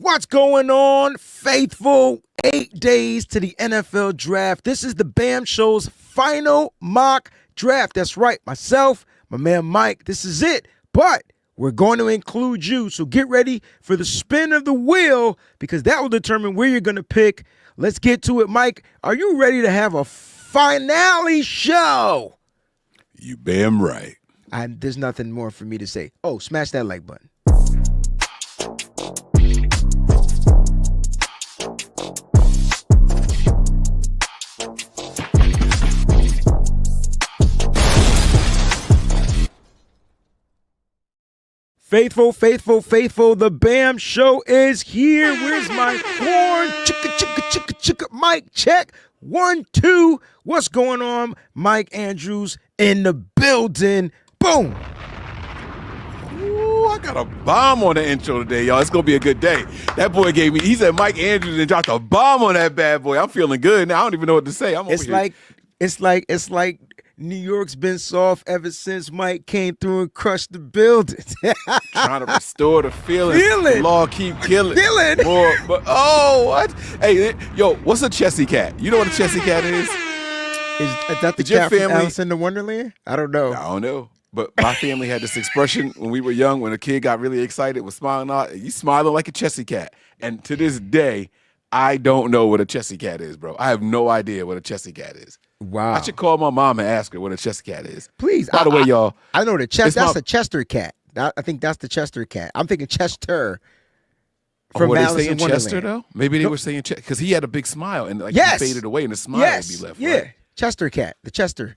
What's going on, faithful? 8 days to the NFL draft. This is the BAM Show's final mock draft. That's right, myself, my man Mike. This is it. But we're going to include you. So get ready for the spin of the wheel because that will determine where you're going to pick. Let's get to it, Mike. Are you ready to have a finale show? You damn right. There's nothing more for me to say. Oh, smash that like button. Faithful, the BAM Show is here. Where's my horn? Chicka, Mike, check. 1, 2. What's going on? Mike Andrews in the building. Boom. Ooh, I got a bomb on the intro today, y'all. It's going to be a good day. That boy he said Mike Andrews and dropped a bomb on that bad boy. I'm feeling good now. I don't even know what to say. It's like New York's been soft ever since Mike came through and crushed the building. Trying to restore the feeling. Feeling. The law keep killing. Feeling. More, but what? Hey, yo, what's a Chessy cat? You know what a Chessy cat is? Is that the cat from Alice in the Wonderland? I don't know. I don't know. But my family had this expression when we were young, when a kid got really excited, was smiling out, you smiling like a Chessy cat. And to this day, I don't know what a Chessy cat is, bro. I have no idea what a Chessy cat is. Wow. I should call my mom and ask her what a Chessy cat is. Please. By the way, y'all. I know that's a Chester cat. I think that's the Chester cat. I'm thinking Chester from were they Alice saying in Wonderland. Chester, though? Maybe they were saying Chester, because he had a big smile, and he faded away, and the smile would be left. Yeah. Right? Chester cat. The Cheshire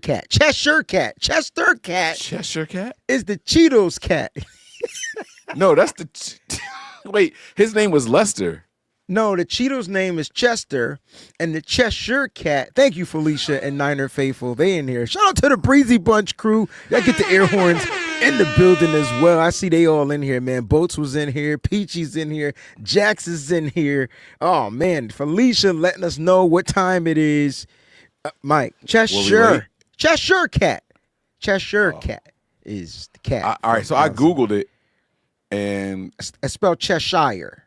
cat. Chester cat Cheshire cat? is the Cheetos cat. No, that's wait, his name was Lester. No, the Cheetos name is Chester, and the Cheshire cat. Thank you, Felicia and Niner Faithful. They in here. Shout out to the Breezy Bunch crew. Y'all get the air horns in the building as well. I see they all in here, man. Boats was in here. Peachy's in here. Jax is in here. Oh, man. Felicia letting us know what time it is. Mike, Cheshire cat. Cheshire cat is the cat. All right, so I Googled it, and it's spelled Cheshire.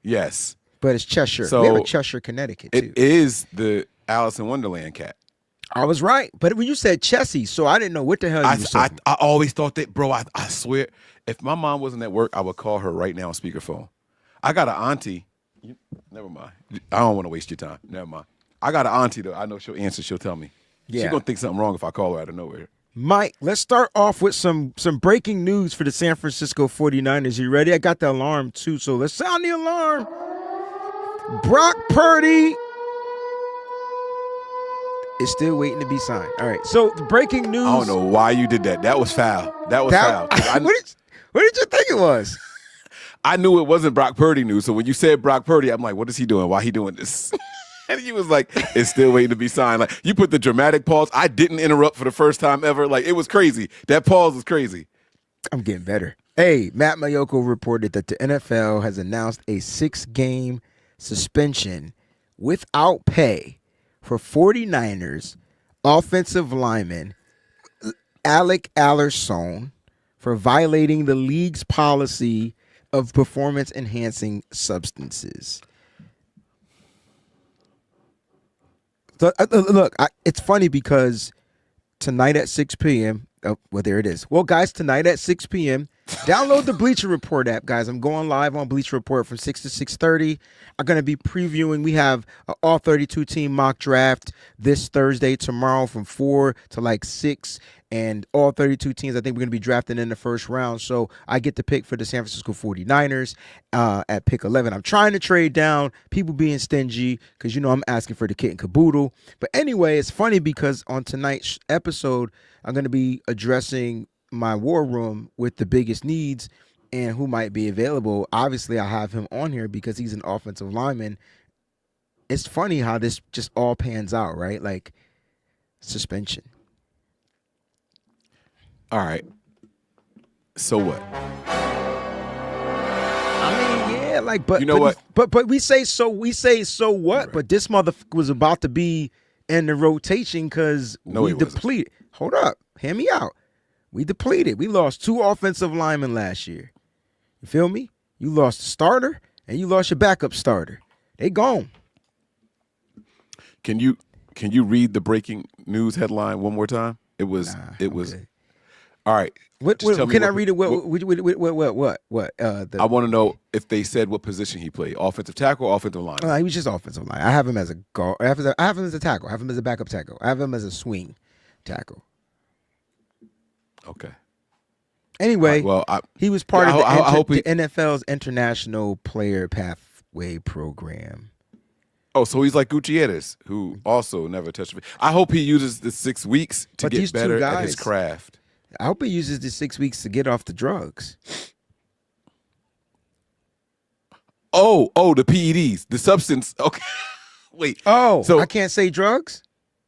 Yes. But it's Cheshire. So we have a Cheshire, Connecticut, too. It is the Alice in Wonderland cat. I was right. But when you said Chessy, so I didn't know what the hell you were saying. I always thought that, bro, I swear, if my mom wasn't at work, I would call her right now on speakerphone. I got an auntie. Never mind. I don't want to waste your time. Never mind. I got an auntie, though. I know she'll answer. She'll tell me. Yeah. She's going to think something wrong if I call her out of nowhere. Mike, let's start off with some breaking news for the San Francisco 49ers. You ready? I got the alarm, too, so let's sound the alarm. Brock Purdy is still waiting to be signed. All right, so the breaking news. I don't know why you did that. That was foul. Foul. What did you think it was? I knew it wasn't Brock Purdy news, so when you said Brock Purdy, I'm like, what is he doing? Why he doing this? And he was like, it's still waiting to be signed. Like, you put the dramatic pause. I didn't interrupt for the first time ever. Like, it was crazy. That pause was crazy. I'm getting better. Hey, Matt Mayoko reported that the NFL has announced a 6-game suspension without pay for 49ers offensive lineman Alec Allerson for violating the league's policy of performance-enhancing substances. So, look, it's funny because tonight at 6 p.m., oh, well, there it is. Well, guys, tonight at 6 p.m., download the Bleacher Report app, guys. I'm going live on Bleacher Report from 6 to 6:30. I'm going to be previewing. We have an all 32 team mock draft this Thursday, tomorrow from 4 to like 6. And all 32 teams, I think we're going to be drafting in the first round. So I get to pick for the San Francisco 49ers at pick 11. I'm trying to trade down, people being stingy because, you know, I'm asking for the kit and caboodle. But anyway, it's funny because on tonight's episode, I'm going to be addressing my war room with the biggest needs and who might be available. Obviously, I have him on here because he's an offensive lineman. It's funny how this just all pans out, right? Like suspension. All right. So what? I mean, yeah, like, but you know what? But we say so what? Right. But this motherfucker was about to be in the rotation because we depleted. Hold up, hear me out. We depleted. We lost 2 offensive linemen last year. You feel me? You lost the starter and you lost your backup starter. They gone. Can you read the breaking news headline one more time? It was Okay. all right. What Just tell me can I read it? What? I want to know if they said what position he played: offensive tackle, or offensive line. He was just offensive line. I have him as a guard. I have him as a tackle. I have him as a backup tackle. I have him as a swing tackle. Okay. Anyway, well, he was part of the NFL's International Player Pathway Program. Oh, so he's like Gutierrez, who also never touched me. I hope he uses the 6 weeks to get better at his craft. I hope he uses the 6 weeks to get off the drugs. Oh, the PEDs, the substance. Okay, wait. Oh, so I can't say drugs.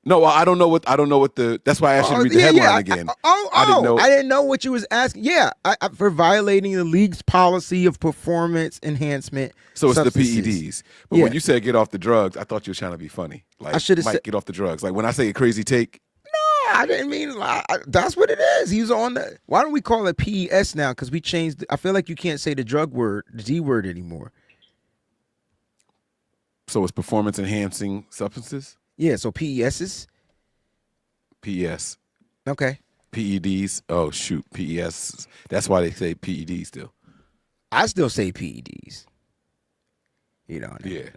No, I don't know what the. That's why I asked you to read the headline again. I didn't know what you was asking. Yeah, for violating the league's policy of performance enhancement. So it's substances. The PEDs. But when you said get off the drugs, I thought you were trying to be funny. Like I should have said get off the drugs. Like when I say a crazy take. No, I didn't mean. That's what it is. He's on the. Why don't we call it PES now? Because we changed. I feel like you can't say the drug word, the D word anymore. So it's performance enhancing substances. Yeah, so PESs? PES. Okay. PEDs. Oh, shoot. PES. That's why they say PEDs still. I still say PEDs. You know. Yeah.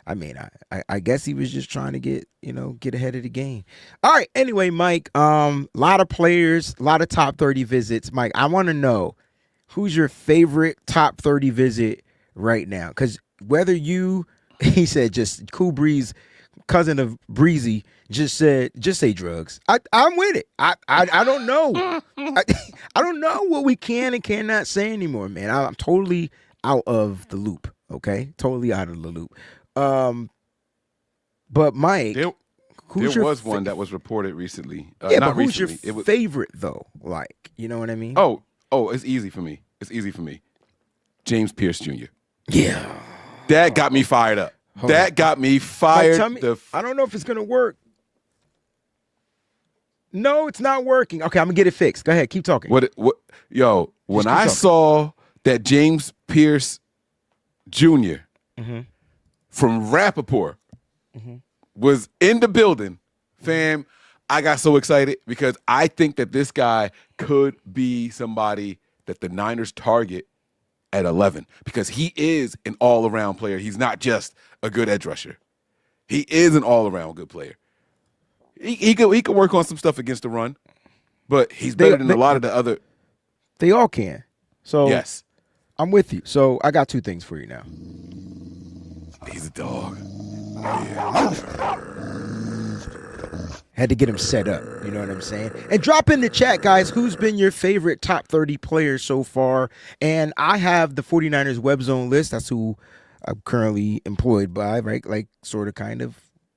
I mean, I guess he was just trying to get ahead of the game. All right. Anyway, Mike, lot of players, a lot of top 30 visits. Mike, I want to know who's your favorite top 30 visit right now? Because whether he said just Cool Breeze, cousin of Breezy, just say drugs. I'm with it. I don't know. I don't know what we can and cannot say anymore, man. I'm totally out of the loop. Okay, totally out of the loop. But Mike, there was one that was reported recently. Yeah, not but who's recently. your favorite though? Like, you know what I mean? Oh, it's easy for me. James Pierce Jr. Yeah. That got me fired up. Got me fired. Tell me, I don't know if it's going to work. No, it's not working. Okay, I'm going to get it fixed. Go ahead. Keep talking. When I saw that James Pierce Jr. From Rappaport was in the building, fam, I got so excited because I think that this guy could be somebody that the Niners target at 11 because he is an all-around player. He's not just a good edge rusher. He is an all-around good player. He could work on some stuff against the run, but he's better than a lot of the other. They all can. So yes, I'm with you. So I got two things for you now. He's a dog. Had to get him set up. You know what I'm saying? And drop in the chat, guys, who's been your favorite top 30 players so far? And I have the 49ers web zone list. That's who I'm currently employed by, right? Like sort of kind of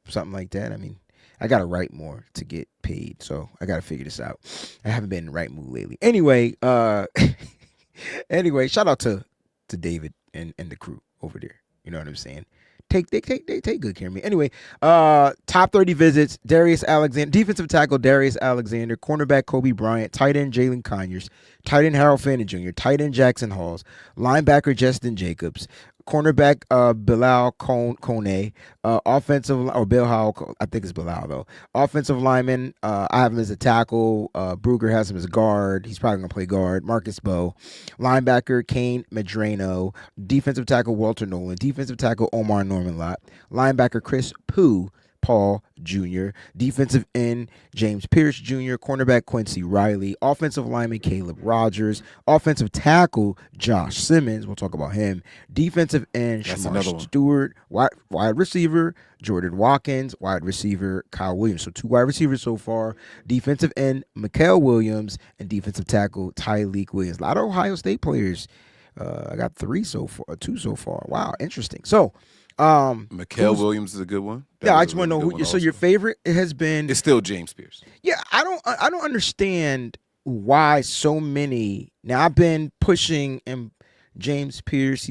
something like that. I mean, I got to write more to get paid. So I got to figure this out. I haven't been in the right mood lately. Anyway, shout out to David and the crew over there. You know what I'm saying? They take good care of me. Anyway, top 30 visits, Darius Alexander, defensive tackle Darius Alexander, cornerback Kobe Bryant, tight end Jalen Conyers, tight end Harold Fannin Jr., tight end Jackson Halls, linebacker Justin Jacobs, cornerback Bilal Kone, offensive or Bill Howell, I think it's Bilal though. Offensive lineman, I have him as a tackle. Brugger has him as a guard. He's probably gonna play guard. Marcus Bowe, linebacker Kane Medrano, defensive tackle Walter Nolan, defensive tackle Omar Norman Lott, linebacker Chris Paul Jr., defensive end James Pierce Jr., cornerback Quincy Riley, offensive lineman Caleb Rogers, offensive tackle Josh Simmons, we'll talk about him, defensive end Shamar Stewart, wide receiver Jordan Watkins, wide receiver Kyle Williams. So 2 wide receivers so far, defensive end Mikael Williams, and defensive tackle Tyleek Williams. A lot of Ohio State players. I got 2 so far. Wow, interesting. So Mikael Williams is a good one. I just want to know who. So your favorite has been? It's still James Pierce. Yeah, I don't understand why so many. Now I've been pushing James Pierce.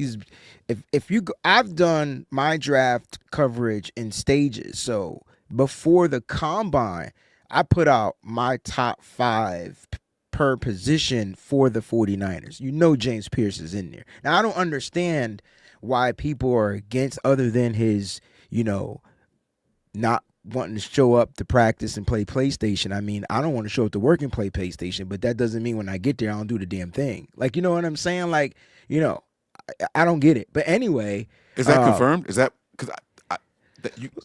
I've done my draft coverage in stages. So before the combine, I put out my top 5 per position for the 49ers. You know James Pierce is in there. Now, I don't understand why people are against, other than his, not wanting to show up to practice and play PlayStation. I mean, I don't want to show up to work and play PlayStation, but that doesn't mean when I get there, I don't do the damn thing. Like, you know what I'm saying? Like, I don't get it. But anyway. Is that confirmed? Is that, because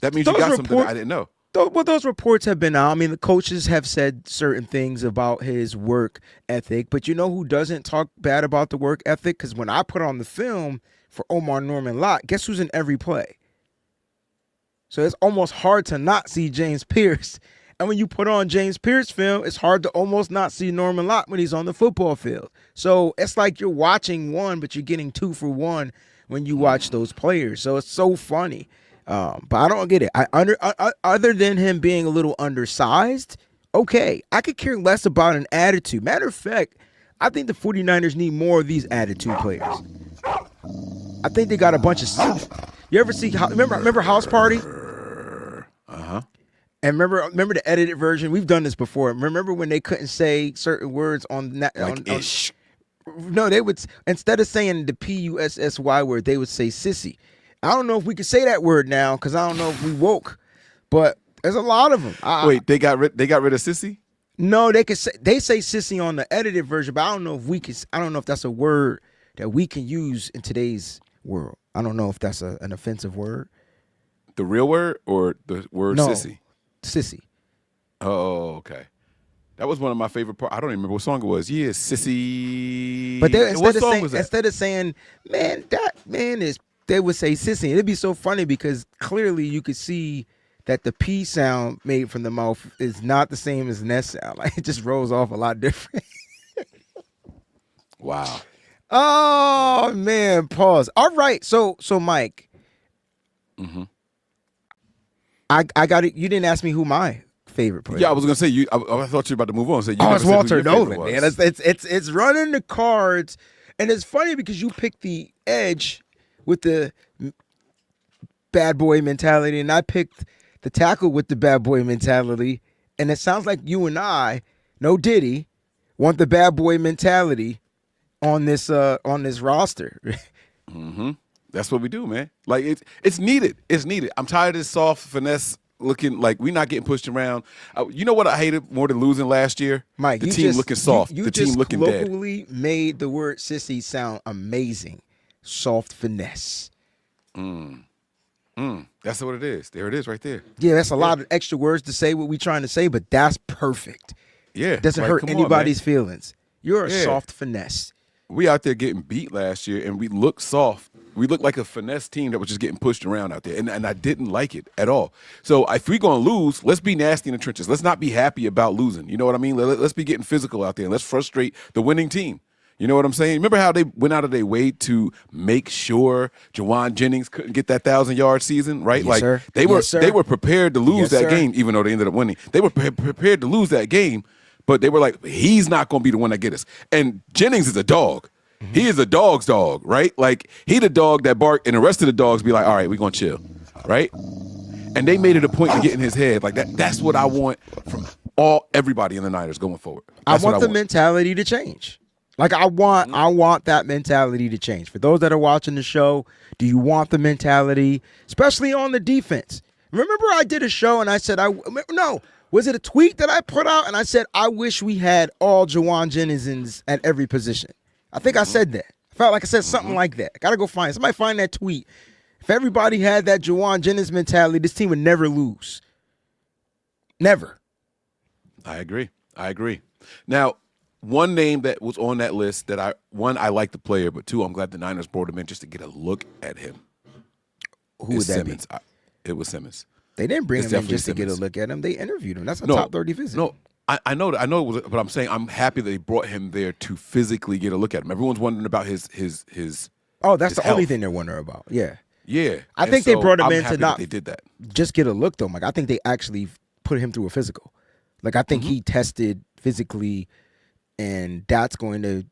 that means you got something that I didn't know. Well, those reports have been out. I mean, the coaches have said certain things about his work ethic, but you know who doesn't talk bad about the work ethic? Because when I put on the film for Omar Norman Lott, guess who's in every play? So it's almost hard to not see James Pierce. And when you put on James Pierce film, it's hard to almost not see Norman Lott when he's on the football field. So it's like you're watching one, but you're getting 2 for 1 when you watch those players. So it's so funny. But I don't get it. Other than him being a little undersized, okay, I could care less about an attitude. Matter of fact, I think the 49ers need more of these attitude players. I think they got a bunch of... You ever see... Remember House Party? Uh-huh. And remember the edited version? We've done this before. Remember when they couldn't say certain words on... ish. No, they would... Instead of saying the P-U-S-S-Y word, they would say sissy. I don't know if we can say that word now because I don't know if we woke, but there's a lot of them. Wait, they got rid of sissy? No, they say sissy on the edited version, but I don't know if we can. I don't know if that's a word that we can use in today's world. I don't know if that's an offensive word. The real word or the word sissy? Sissy. Oh, okay. That was one of my favorite parts. I don't even remember what song it was. Yeah, sissy. But instead of saying, man, that man is. They would say sissy. It'd be so funny because clearly you could see that the P sound made from the mouth is not the same as an S sound. Like it just rolls off a lot different. Wow. Oh man, pause. All right, so Mike. Mm-hmm. I got it. You didn't ask me who my favorite player. Yeah, I was gonna say you. I thought you were about to move on. So you it's Walter Nolan, man. It's running the cards, and it's funny because you picked the edge with the bad boy mentality, and I picked the tackle with the bad boy mentality, and it sounds like you and I, no Diddy, want the bad boy mentality on this roster. Mm-hmm. That's what we do, man. Like it's needed. It's needed. I'm tired of this soft finesse looking like we're not getting pushed around. You know what I hated more than losing last year? Mike, the team looking soft. You the team looking dead. You just colloquially made the word sissy sound amazing. Soft finesse. That's what it is. There it is right there. Yeah, that's a lot of extra words to say what we're trying to say, but that's perfect. Yeah. It doesn't hurt anybody's feelings. You're a soft finesse. We out there getting beat last year, and we look soft. We look like a finesse team that was just getting pushed around out there, and I didn't like it at all. So if we're going to lose, let's be nasty in the trenches. Let's not be happy about losing. You know what I mean? Let's be getting physical out there, and let's frustrate the winning team. You know what I'm saying? Remember how they went out of their way to make sure Jawan Jennings couldn't get that 1,000-yard season, right? Yes, sir. They were prepared to lose that game, even though they ended up winning. They were prepared to lose that game, but they were like, he's not going to be the one that get us. And Jennings is a dog. Mm-hmm. He is a dog's dog, right? Like he the dog that bark, and the rest of the dogs be like, all right, we're going to chill, right? And they made it a point to get in his head like that. That's what I want from everybody in the Niners going forward. I want the mentality to change. Like I want that mentality to change. For those that are watching the show, do you want the mentality, especially on the defense? Remember I did a show and I said, was it a tweet that I put out? And I said, I wish we had all Jawan Jennings at every position. I think I said that. I felt like I said something like that. I got to go find somebody find that tweet. If everybody had that Jawan Jennings mentality, this team would never lose. Never. I agree. Now, one name that was on that list that I like the player, but two, I'm glad the Niners brought him in just to get a look at him. Who would that Simmons. be? It was Simmons. They didn't bring him in just to get a look at him. They interviewed him. That's a top 30 visit. No, I know it was, but I'm saying I'm happy that they brought him there to physically get a look at him. Everyone's wondering about his. Oh, that's his the only health. thing they're wondering about. Yeah. Yeah. I think they brought him in to not they did that. Just get a look though, Mike. I think they actually put him through a physical. Like I think he tested physically, and that's going to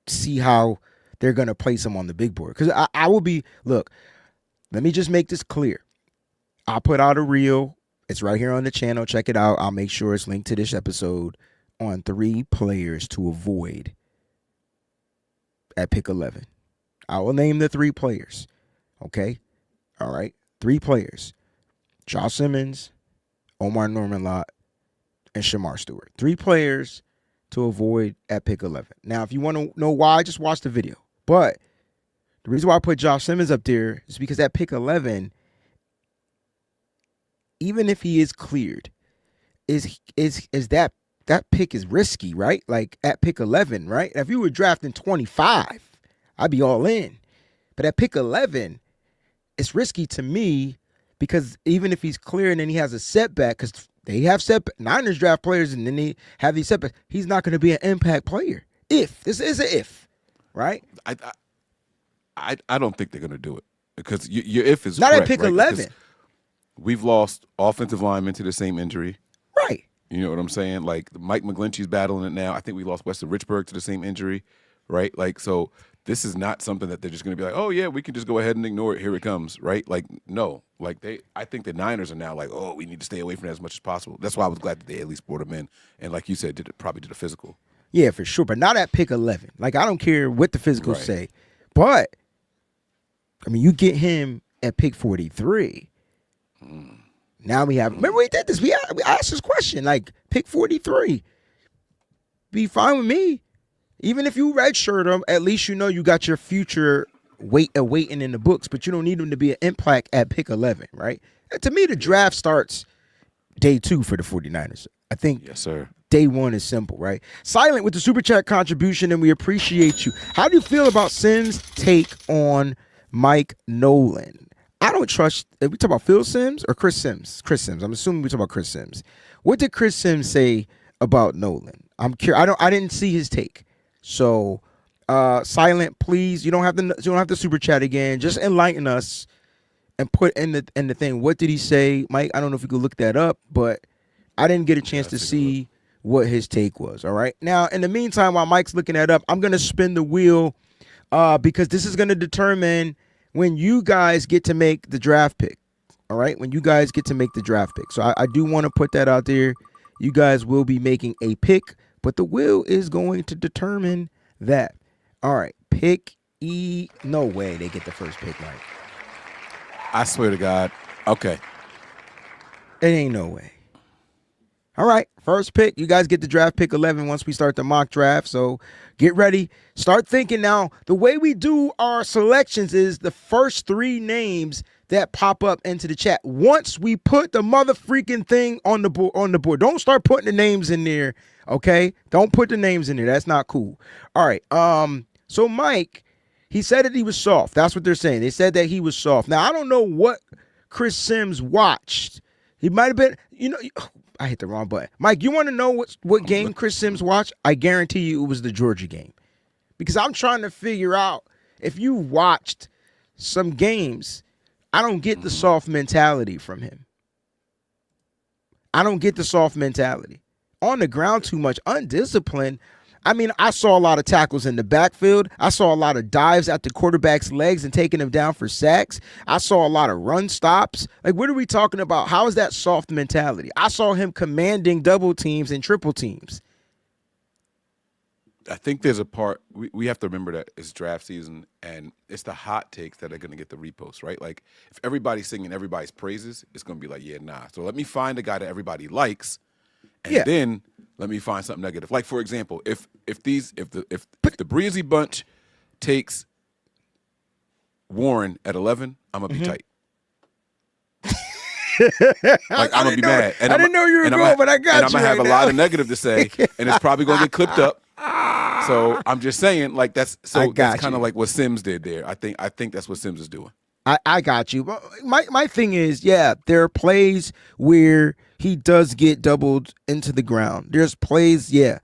see how they're going to place him on the big board. Because I will be, look, let me just make this clear. I'll put out a reel. It's right here on the channel. Check it out. I'll make sure it's linked to this episode. on 3 players to avoid at pick 11. I will name the 3 players. Okay? All right? 3 players. Josh Simmons, Omar Norman-Lott, and Shamar Stewart. 3 players to avoid at pick 11. Now, if you want to know why, just watch the video. But the reason why I put Josh Simmons up there is because at pick 11, even if he is cleared, is that pick is risky, right? Like at pick 11, right? If you were drafting 25, I'd be all in. But at pick 11, it's risky to me because even if he's clear and then he has a setback, because they have setback, Niners draft players and then they have these setbacks, he's not going to be an impact player. If this is an if, right? I don't think they're going to do it because your if is not correct, at pick right? 11. Because we've lost offensive linemen to the same injury. Right. You know what I'm saying? Like Mike McGlinchey's battling it now. I think we lost Weston Richburg to the same injury, right? Like, so this is not something that they're just going to be like, oh yeah, we can just go ahead and ignore it. Here it comes, right? Like, no, like I think the Niners are now like, oh, we need to stay away from that as much as possible. That's why I was glad that they at least brought him in, and like you said, probably did a physical. Yeah, for sure, but not at pick 11. Like, I don't care what the physicals Right. say, but I mean, you get him at pick 43. Now we have. Remember we did this. We asked this question like pick 43. Be fine with me. Even if you redshirt him, at least you know you got your future waiting in the books. But you don't need him to be an impact at pick 11, right? And to me, the draft starts day 2 for the 49ers. I think. Yes, sir. Day 1 is simple, right? Silent with the super chat contribution, and we appreciate you. How do you feel about Sims' take on Mike Nolan? I don't trust. Are we talk about Phil Sims or Chris Sims? Chris Sims. I'm assuming we talk about Chris Sims. What did Chris Sims say about Nolan? I'm curious. I didn't see his take. So, Silent, please. You don't have to super chat again. Just enlighten us and put in the thing. What did he say, Mike? I don't know if you could look that up, but I didn't get a chance to see what his take was. All right. Now, in the meantime, while Mike's looking that up, I'm gonna spin the wheel because this is gonna determine when you guys get to make the draft pick. All right, when you guys get to make the draft pick. So I do want to put that out there. You guys will be making a pick, but the wheel is going to determine that. All right, pick E. No way they get the first pick, Mike. I swear to God. Okay. It ain't no way. All right, first pick. You guys get the draft pick 11 once we start the mock draft. So get ready. Start thinking now. The way we do our selections is the first 3 names that pop up into the chat. Once we put the mother freaking thing on the board. Don't start putting the names in there, okay? Don't put the names in there. That's not cool. All right. So Mike, he said that he was soft. That's what they're saying. They said that he was soft. Now, I don't know what Chris Sims watched. He might have been, I hit the wrong button. Mike, you want to know what game Chris Sims watched? I guarantee you it was the Georgia game. Because I'm trying to figure out if you watched some games, I don't get the soft mentality from him. I don't get the soft mentality. On the ground too much, undisciplined. I mean, I saw a lot of tackles in the backfield. I saw a lot of dives at the quarterback's legs and taking him down for sacks. I saw a lot of run stops. Like, what are we talking about? How is that soft mentality? I saw him commanding double teams and triple teams. I think there's a part we have to remember that it's draft season and it's the hot takes that are going to get the reposts, right? Like if everybody's singing everybody's praises, it's going to be like, yeah, nah. So let me find a guy that everybody likes, and then let me find something negative. Like for example, if the Breezy bunch takes Warren at 11, I'm gonna be tight. Like I'm gonna be mad. And I didn't know you were going, but I got you. And I'm gonna have a lot of negative to say, and it's probably gonna get clipped up. So I'm just saying, like that's kind of like what Sims did there. I think that's what Sims is doing. I got you. My thing is, there are plays where he does get doubled into the ground. There's plays, there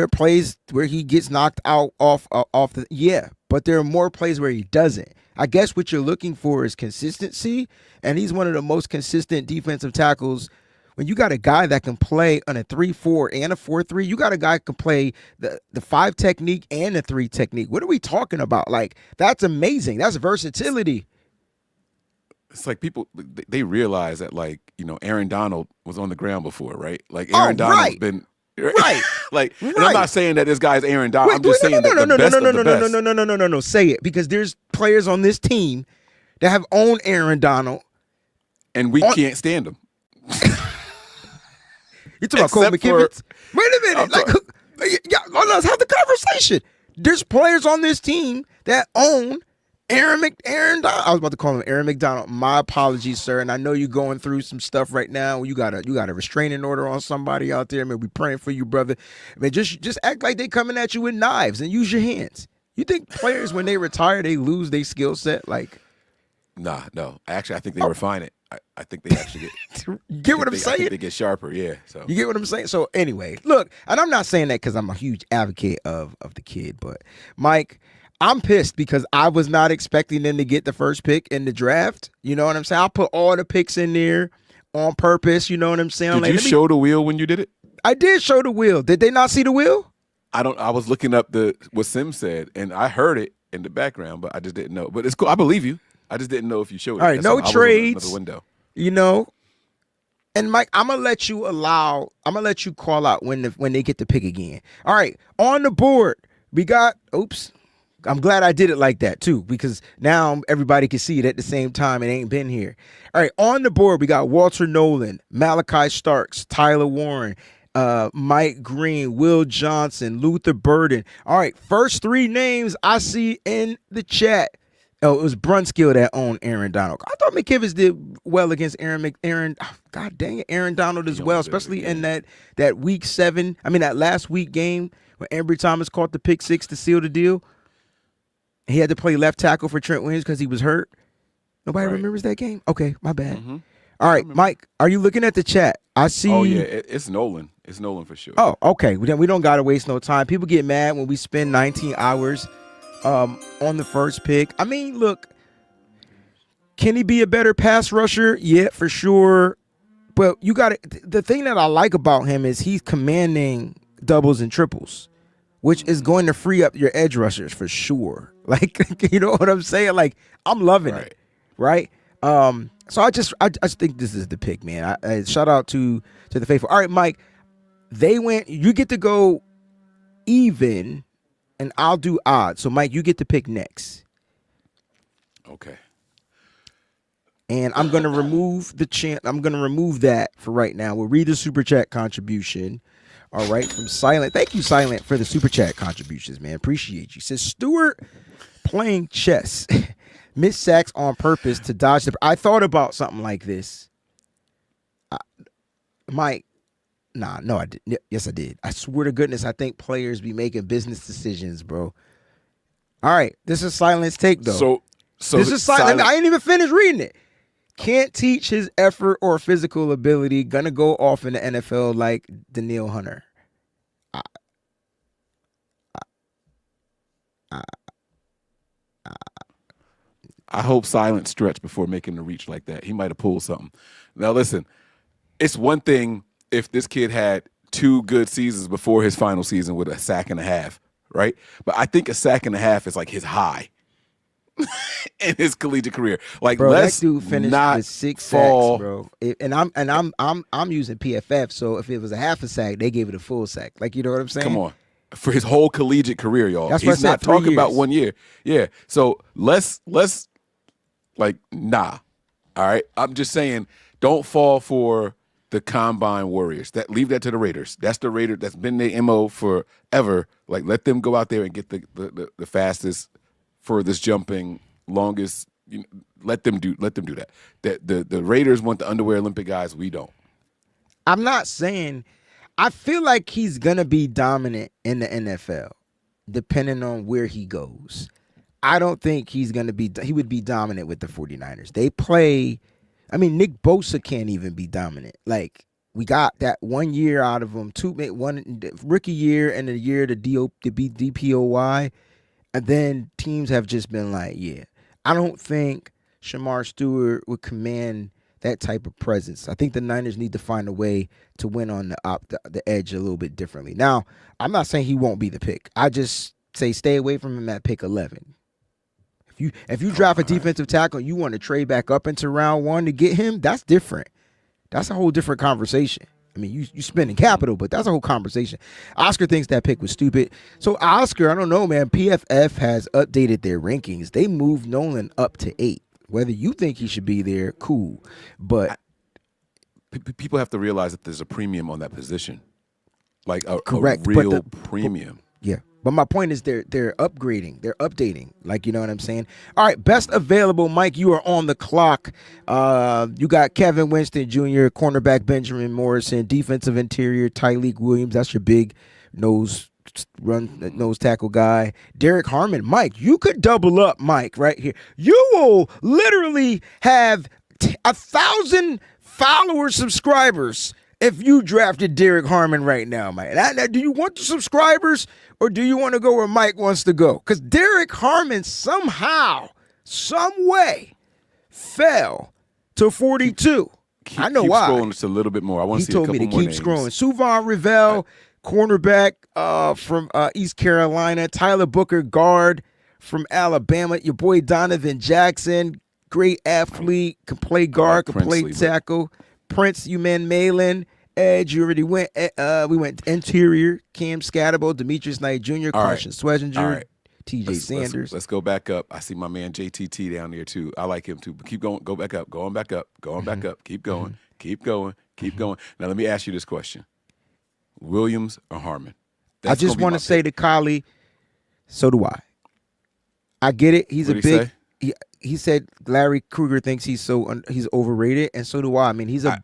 are plays where he gets knocked out off but there are more plays where he doesn't. I guess what you're looking for is consistency, and he's one of the most consistent defensive tackles. When you got a guy that can play on a 3-4 and a 4-3, you got a guy that can play the 5 technique and the 3 technique. What are we talking about? Like, that's amazing. That's versatility. It's like people, they realize that, like, Aaron Donald was on the ground before, right? Like, Aaron Donald's been Right. Like, Right. and I'm not saying that this guy's Aaron Donald. I'm just saying that the best of the best. No. Say it, because there's players on this team that have owned Aaron Donald, and we can't stand him. You talking about Cole McKivitz? Wait a minute. Let's have the conversation. There's players on this team that own Aaron Donald. I was about to call him Aaron McDonald. My apologies, sir. And I know you're going through some stuff right now. You got a restraining order on somebody out there. Man, we praying for you, brother. Man, just act like they coming at you with knives and use your hands. You think players, when they retire, they lose their skill set? Like, nah, no. Actually, I think they refine it. I think they actually get what I'm saying? I think they get sharper, yeah. So you get what I'm saying? So anyway, look, and I'm not saying that because I'm a huge advocate of the kid, but Mike, I'm pissed because I was not expecting them to get the first pick in the draft. You know what I'm saying? I'll put all the picks in there on purpose. You know what I'm saying? Did you show the wheel when you did it? I did show the wheel. Did they not see the wheel? I was looking up what Sim said, and I heard it in the background, but I just didn't know. But it's cool. I believe you. I just didn't know if you showed it. All right, no trades. Another window. You know, and Mike, I'm gonna let you call out when they get the pick again. All right, on the board we got. Oops, I'm glad I did it like that too, because now everybody can see it at the same time. It ain't been here. All right, on the board we got Walter Nolan, Malachi Starks, Tyler Warren, Mike Green, Will Johnson, Luther Burden. All right, first three names I see in the chat. Oh, it was Brunskill that owned Aaron Donald. I thought McKivitz did well against Aaron. God dang it, Aaron Donald as well, especially in that week 7. I mean, that last week game when Ambry Thomas caught the pick 6 to seal the deal. He had to play left tackle for Trent Williams because he was hurt. Nobody remembers that game? Okay, my bad. Mm-hmm. All right, Mike, are you looking at the chat? I see. Oh, yeah, it's Nolan. It's Nolan for sure. Oh, okay. We don't got to waste no time. People get mad when we spend 19 hours on the first pick. I mean, look, can he be a better pass rusher? Yeah, for sure. But you got the thing that I like about him is he's commanding doubles and triples, which is going to free up your edge rushers for sure. Like, you know what I'm saying? Like, I'm loving it, right? So I just think this is the pick, man. I shout out to the faithful. All right, Mike, you get to go even, and I'll do odd. So, Mike, you get to pick next. Okay. And I'm going to remove I'm going to remove that for right now. We'll read the Super Chat contribution. All right, from Silent. Thank you, Silent, for the Super Chat contributions, man. Appreciate you. Says Stewart playing chess. Miss sacks on purpose to dodge the... I thought about something like this. Mike, no, I did. Yes, I did. I swear to goodness, I think players be making business decisions, bro. All right, this is Silent's take, though. So this is Silent. I ain't even finished reading it. Can't teach his effort or physical ability. Gonna go off in the NFL like Danielle Hunter. I hope Silent stretched before making the reach like that. He might have pulled something. Now, listen, it's one thing if this kid had 2 good seasons before his final season with a sack and a half, right? But I think a sack and a half is like his high in his collegiate career. Like, bro, let's that dude finished not with 6 fall. sacks, bro. I'm using PFF, so if it was a half a sack, they gave it a full sack. Like, you know what I'm saying? Come on. For his whole collegiate career, y'all. That's what He's I said, not 3 talking about years. 1 year. Yeah. So let's like, nah. All right. I'm just saying, don't fall for the combine warriors. Leave that to the Raiders. That's the Raider. That's been their MO forever. Like, let them go out there and get the fastest, furthest jumping, longest. Let them do that. The Raiders want the underwear Olympic guys. We don't. I'm not saying. I feel like he's gonna be dominant in the NFL, depending on where he goes. I don't think he would be dominant with the 49ers. They play, I mean, Nick Bosa can't even be dominant. Like, we got that 1 year out of him, one rookie year and a year to beat DPOY. And then teams have just been like, yeah. I don't think Shamar Stewart would command that type of presence. I think the Niners need to find a way to win on the edge a little bit differently. Now, I'm not saying he won't be the pick. I just say stay away from him at pick 11. If you draft a defensive tackle, you want to trade back up into round 1 to get him, that's different. That's a whole different conversation. I mean, you spending capital, but that's a whole conversation. Oscar thinks that pick was stupid. So Oscar, I don't know, man. PFF has updated their rankings. They moved Nolan up to 8. Whether you think he should be there, cool. But people have to realize that there's a premium on that position, like a correct, real premium. Yeah. But my point is they're upgrading. They're updating. Like, you know what I'm saying? All right, best available, Mike, you are on the clock. You got Kevin Winston Jr., cornerback Benjamin Morrison, defensive interior Tyleek Williams. That's your big nose tackle guy. Derek Harmon. Mike, you could double up, Mike, right here. You will literally have 1,000 followers, subscribers if you drafted Derek Harmon right now, Mike. Now, do you want the subscribers or do you want to go where Mike wants to go? Because Derek Harmon somehow, some way, fell to 42. I know keep why. Scrolling just a little bit more. I want to see a couple more names. He told me to keep scrolling. Suvon Rivell, cornerback from East Carolina. Tyler Booker, guard from Alabama. Your boy Donovan Jackson, great athlete, can play guard, can play tackle. Prince Malin, edge. You already went. We went interior. Cam Scatterbo, Demetrius Knight Jr., Carson Swessinger, T.J. Sanders. Let's go back up. I see my man JTT down there too. I like him too. But keep going. Go back up. Going back up. Going back up. Keep going. Keep going. Keep going. Now let me ask you this question: Williams or Harmon? I just want to say to Kylie, so do I. I get it. He's a big. He said Larry Krueger thinks he's overrated, and so do I. I mean, he's a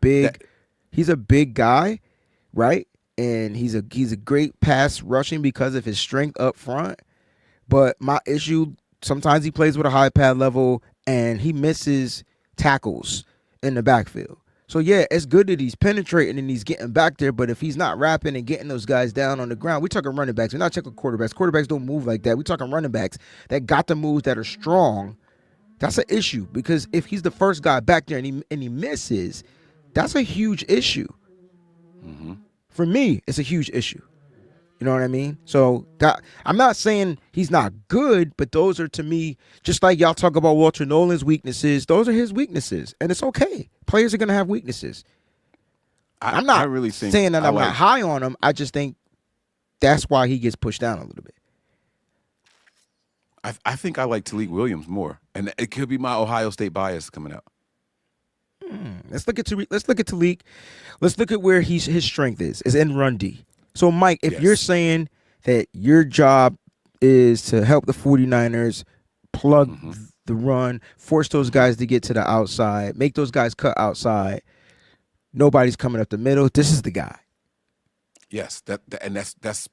big guy, right? And he's a great pass rushing because of his strength up front. But my issue, sometimes he plays with a high pad level and he misses tackles in the backfield. So yeah, it's good that he's penetrating and he's getting back there, but if he's not rapping and getting those guys down on the ground, we're talking running backs. We're not talking quarterbacks. Quarterbacks don't move like that. We're talking running backs that got the moves that are strong. That's an issue because if he's the first guy back there and he misses, that's a huge issue. Mm-hmm. For me, it's a huge issue. You know what I mean? So I'm not saying he's not good, but those are, to me, just like y'all talk about Walter Nolan's weaknesses, those are his weaknesses. And it's okay. Players are going to have weaknesses. I'm not really saying that I'm not high on him. I just think that's why he gets pushed down a little bit. I think I like Tyleek Williams more, and it could be my Ohio State bias coming out. Let's look at Tyleek. Let's look at where his strength is in run D. So, Mike, if you're saying that your job is to help the 49ers plug the run, force those guys to get to the outside, make those guys cut outside, nobody's coming up the middle, this is the guy. Yes, that's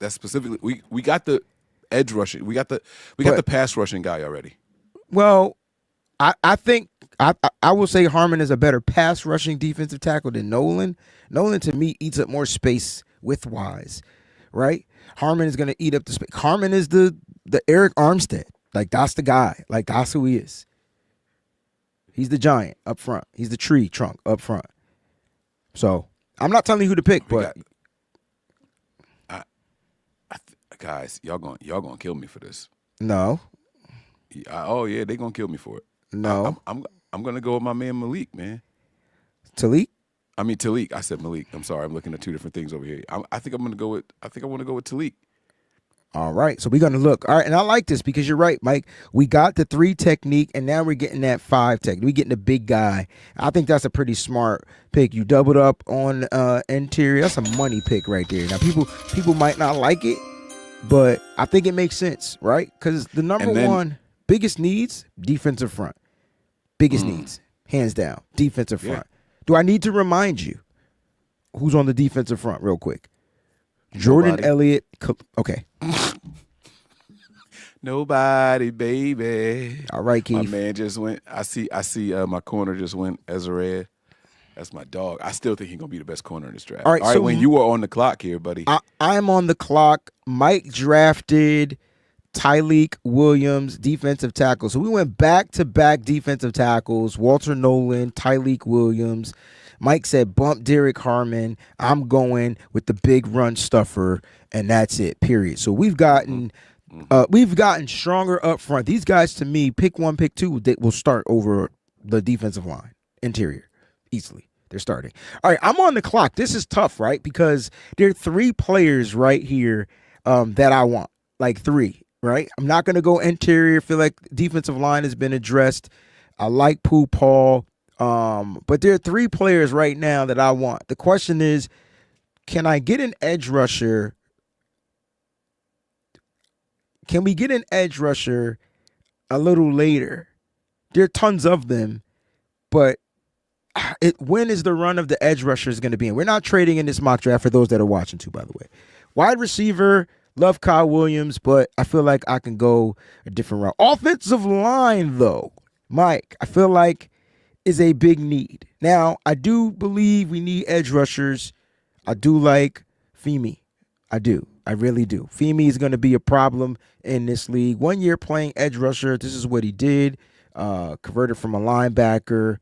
specifically we got the edge rushing. We got the pass rushing guy already. Well, I think I will say Harmon is a better pass rushing defensive tackle than Nolan. Nolan to me eats up more space width-wise, right? Harmon is going to eat up the space. Harmon is the Eric Armstead. Like, that's the guy. Like, that's who he is. He's the giant up front. He's the tree trunk up front. So, I'm not telling you who to pick, but guys, y'all gonna kill me for this. No. Oh yeah, they gonna kill me for it. No. I'm gonna go with my man Malik, man. Tyleek? I mean Tyleek. I said Malik. I'm sorry. I'm looking at two different things over here. I think I want to go with Tyleek. All right. So we're gonna look. All right, and I like this because you're right, Mike. We got the 3 technique, and now we're getting that 5 technique. We're getting the big guy. I think that's a pretty smart pick. You doubled up on interior. That's a money pick right there. Now people might not like it, but I think it makes sense, right? Because the number one biggest needs, defensive front. Biggest needs, hands down, defensive front. Do I need to remind you who's on the defensive front real quick? Jordan Elliott. Okay. Nobody, baby. All right, Keith. My man just went. I see. My corner just went Ezra. That's my dog. I still think he's gonna be the best corner in this draft. All right, so when you were on the clock here, buddy. I'm on the clock. Mike drafted Tyleek Williams, defensive tackle. So we went back-to-back defensive tackles. Walter Nolan, Tyleek Williams. Mike said bump Derek Harmon. I'm going with the big run stuffer, and that's it, period. So we've gotten stronger up front. These guys, to me, pick 1, pick 2, they will start over the defensive line, interior, easily. They're starting. All right, I'm on the clock. This is tough, right? Because there are 3 players right here that I want. Like 3, right? I'm not going to go interior. Feel like defensive line has been addressed. I like Pooh Paul. But there are 3 players right now that I want. The question is, can I get an edge rusher? Can we get an edge rusher a little later? There are tons of them, but when is the run of the edge rushers going to be in? We're not trading in this mock draft for those that are watching too, by the way. Wide receiver, love Kyle Williams, but I feel like I can go a different route. Offensive line, though, Mike, I feel like is a big need. Now, I do believe we need edge rushers. I do like Femi. I do. I really do. Femi is going to be a problem in this league. 1 year playing edge rusher. This is what he did. Converted from a linebacker.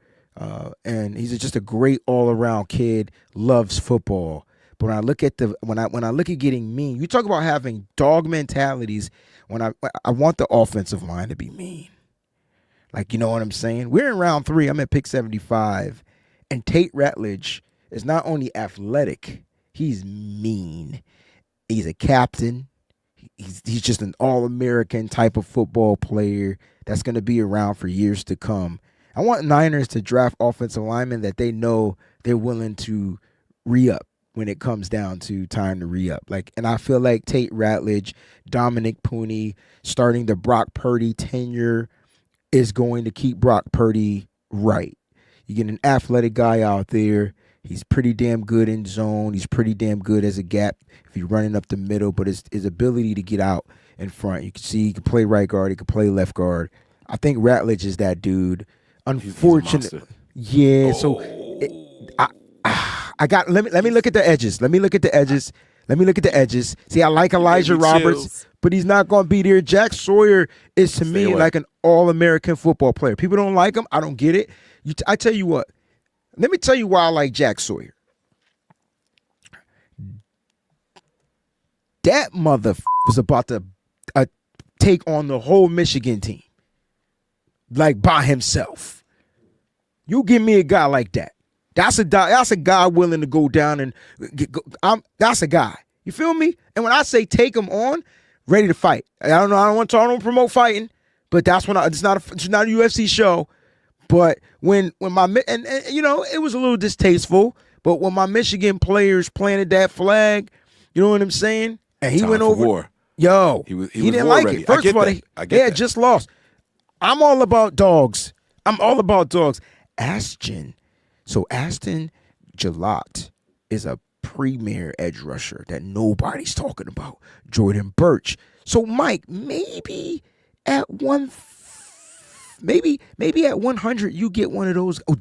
And he's just a great all-around kid. Loves football. But when I look at when I look at getting mean, you talk about having dog mentalities. When I want the offensive line to be mean. Like, you know what I'm saying? We're in round 3. I'm at pick 75. And Tate Ratledge is not only athletic, he's mean. He's a captain. He's just an all-American type of football player that's going to be around for years to come. I want Niners to draft offensive linemen that they know they're willing to re-up when it comes down to time to re-up. And I feel like Tate Ratledge, Dominic Pooney, starting the Brock Purdy tenure is going to keep Brock Purdy right. You get an athletic guy out there. He's pretty damn good in zone. He's pretty damn good as a gap if he's running up the middle. But his ability to get out in front, you can see he can play right guard. He can play left guard. I think Ratledge is that dude. Unfortunately, yeah. So I got. Let me look at the edges. Let me look at the edges. See, I like Elijah Roberts, but he's not going to be there. Jack Sawyer is to me like an all-American football player. People don't like him. I don't get it. I tell you what. Let me tell you why I like Jack Sawyer. That was about to take on the whole Michigan team, like by himself. You give me a guy like that. That's a guy willing to go down and that's a guy. You feel me? And when I say take him on, ready to fight. I don't know. I don't promote fighting, but that's when it's not a UFC show. But when my and you know, it was a little distasteful. But when my Michigan players planted that flag, you know what I'm saying? And he went over. War. Yo, he didn't like ready. it. First of all, they had just lost. I'm all about dogs. Aston Gillott is a premier edge rusher that nobody's talking about. Jordan Birch. So Mike, maybe at 100 you get one of those. Oh,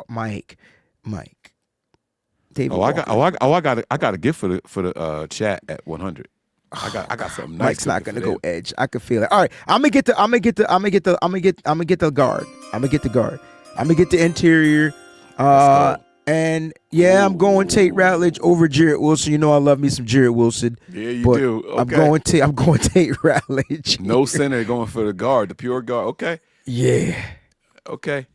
Mike. David. I got a gift for the chat at 100. I got something nice. Mike's not gonna go edge. I can feel it. All right, I'm gonna get the guard. I'm gonna get the interior. And yeah, I'm going Tate Ratledge over Jarrett Wilson. You know I love me some Jarrett Wilson. Yeah, you do. Okay. I'm going Tate Ratledge. No center, going for the guard, the pure guard. Okay. Yeah. Okay.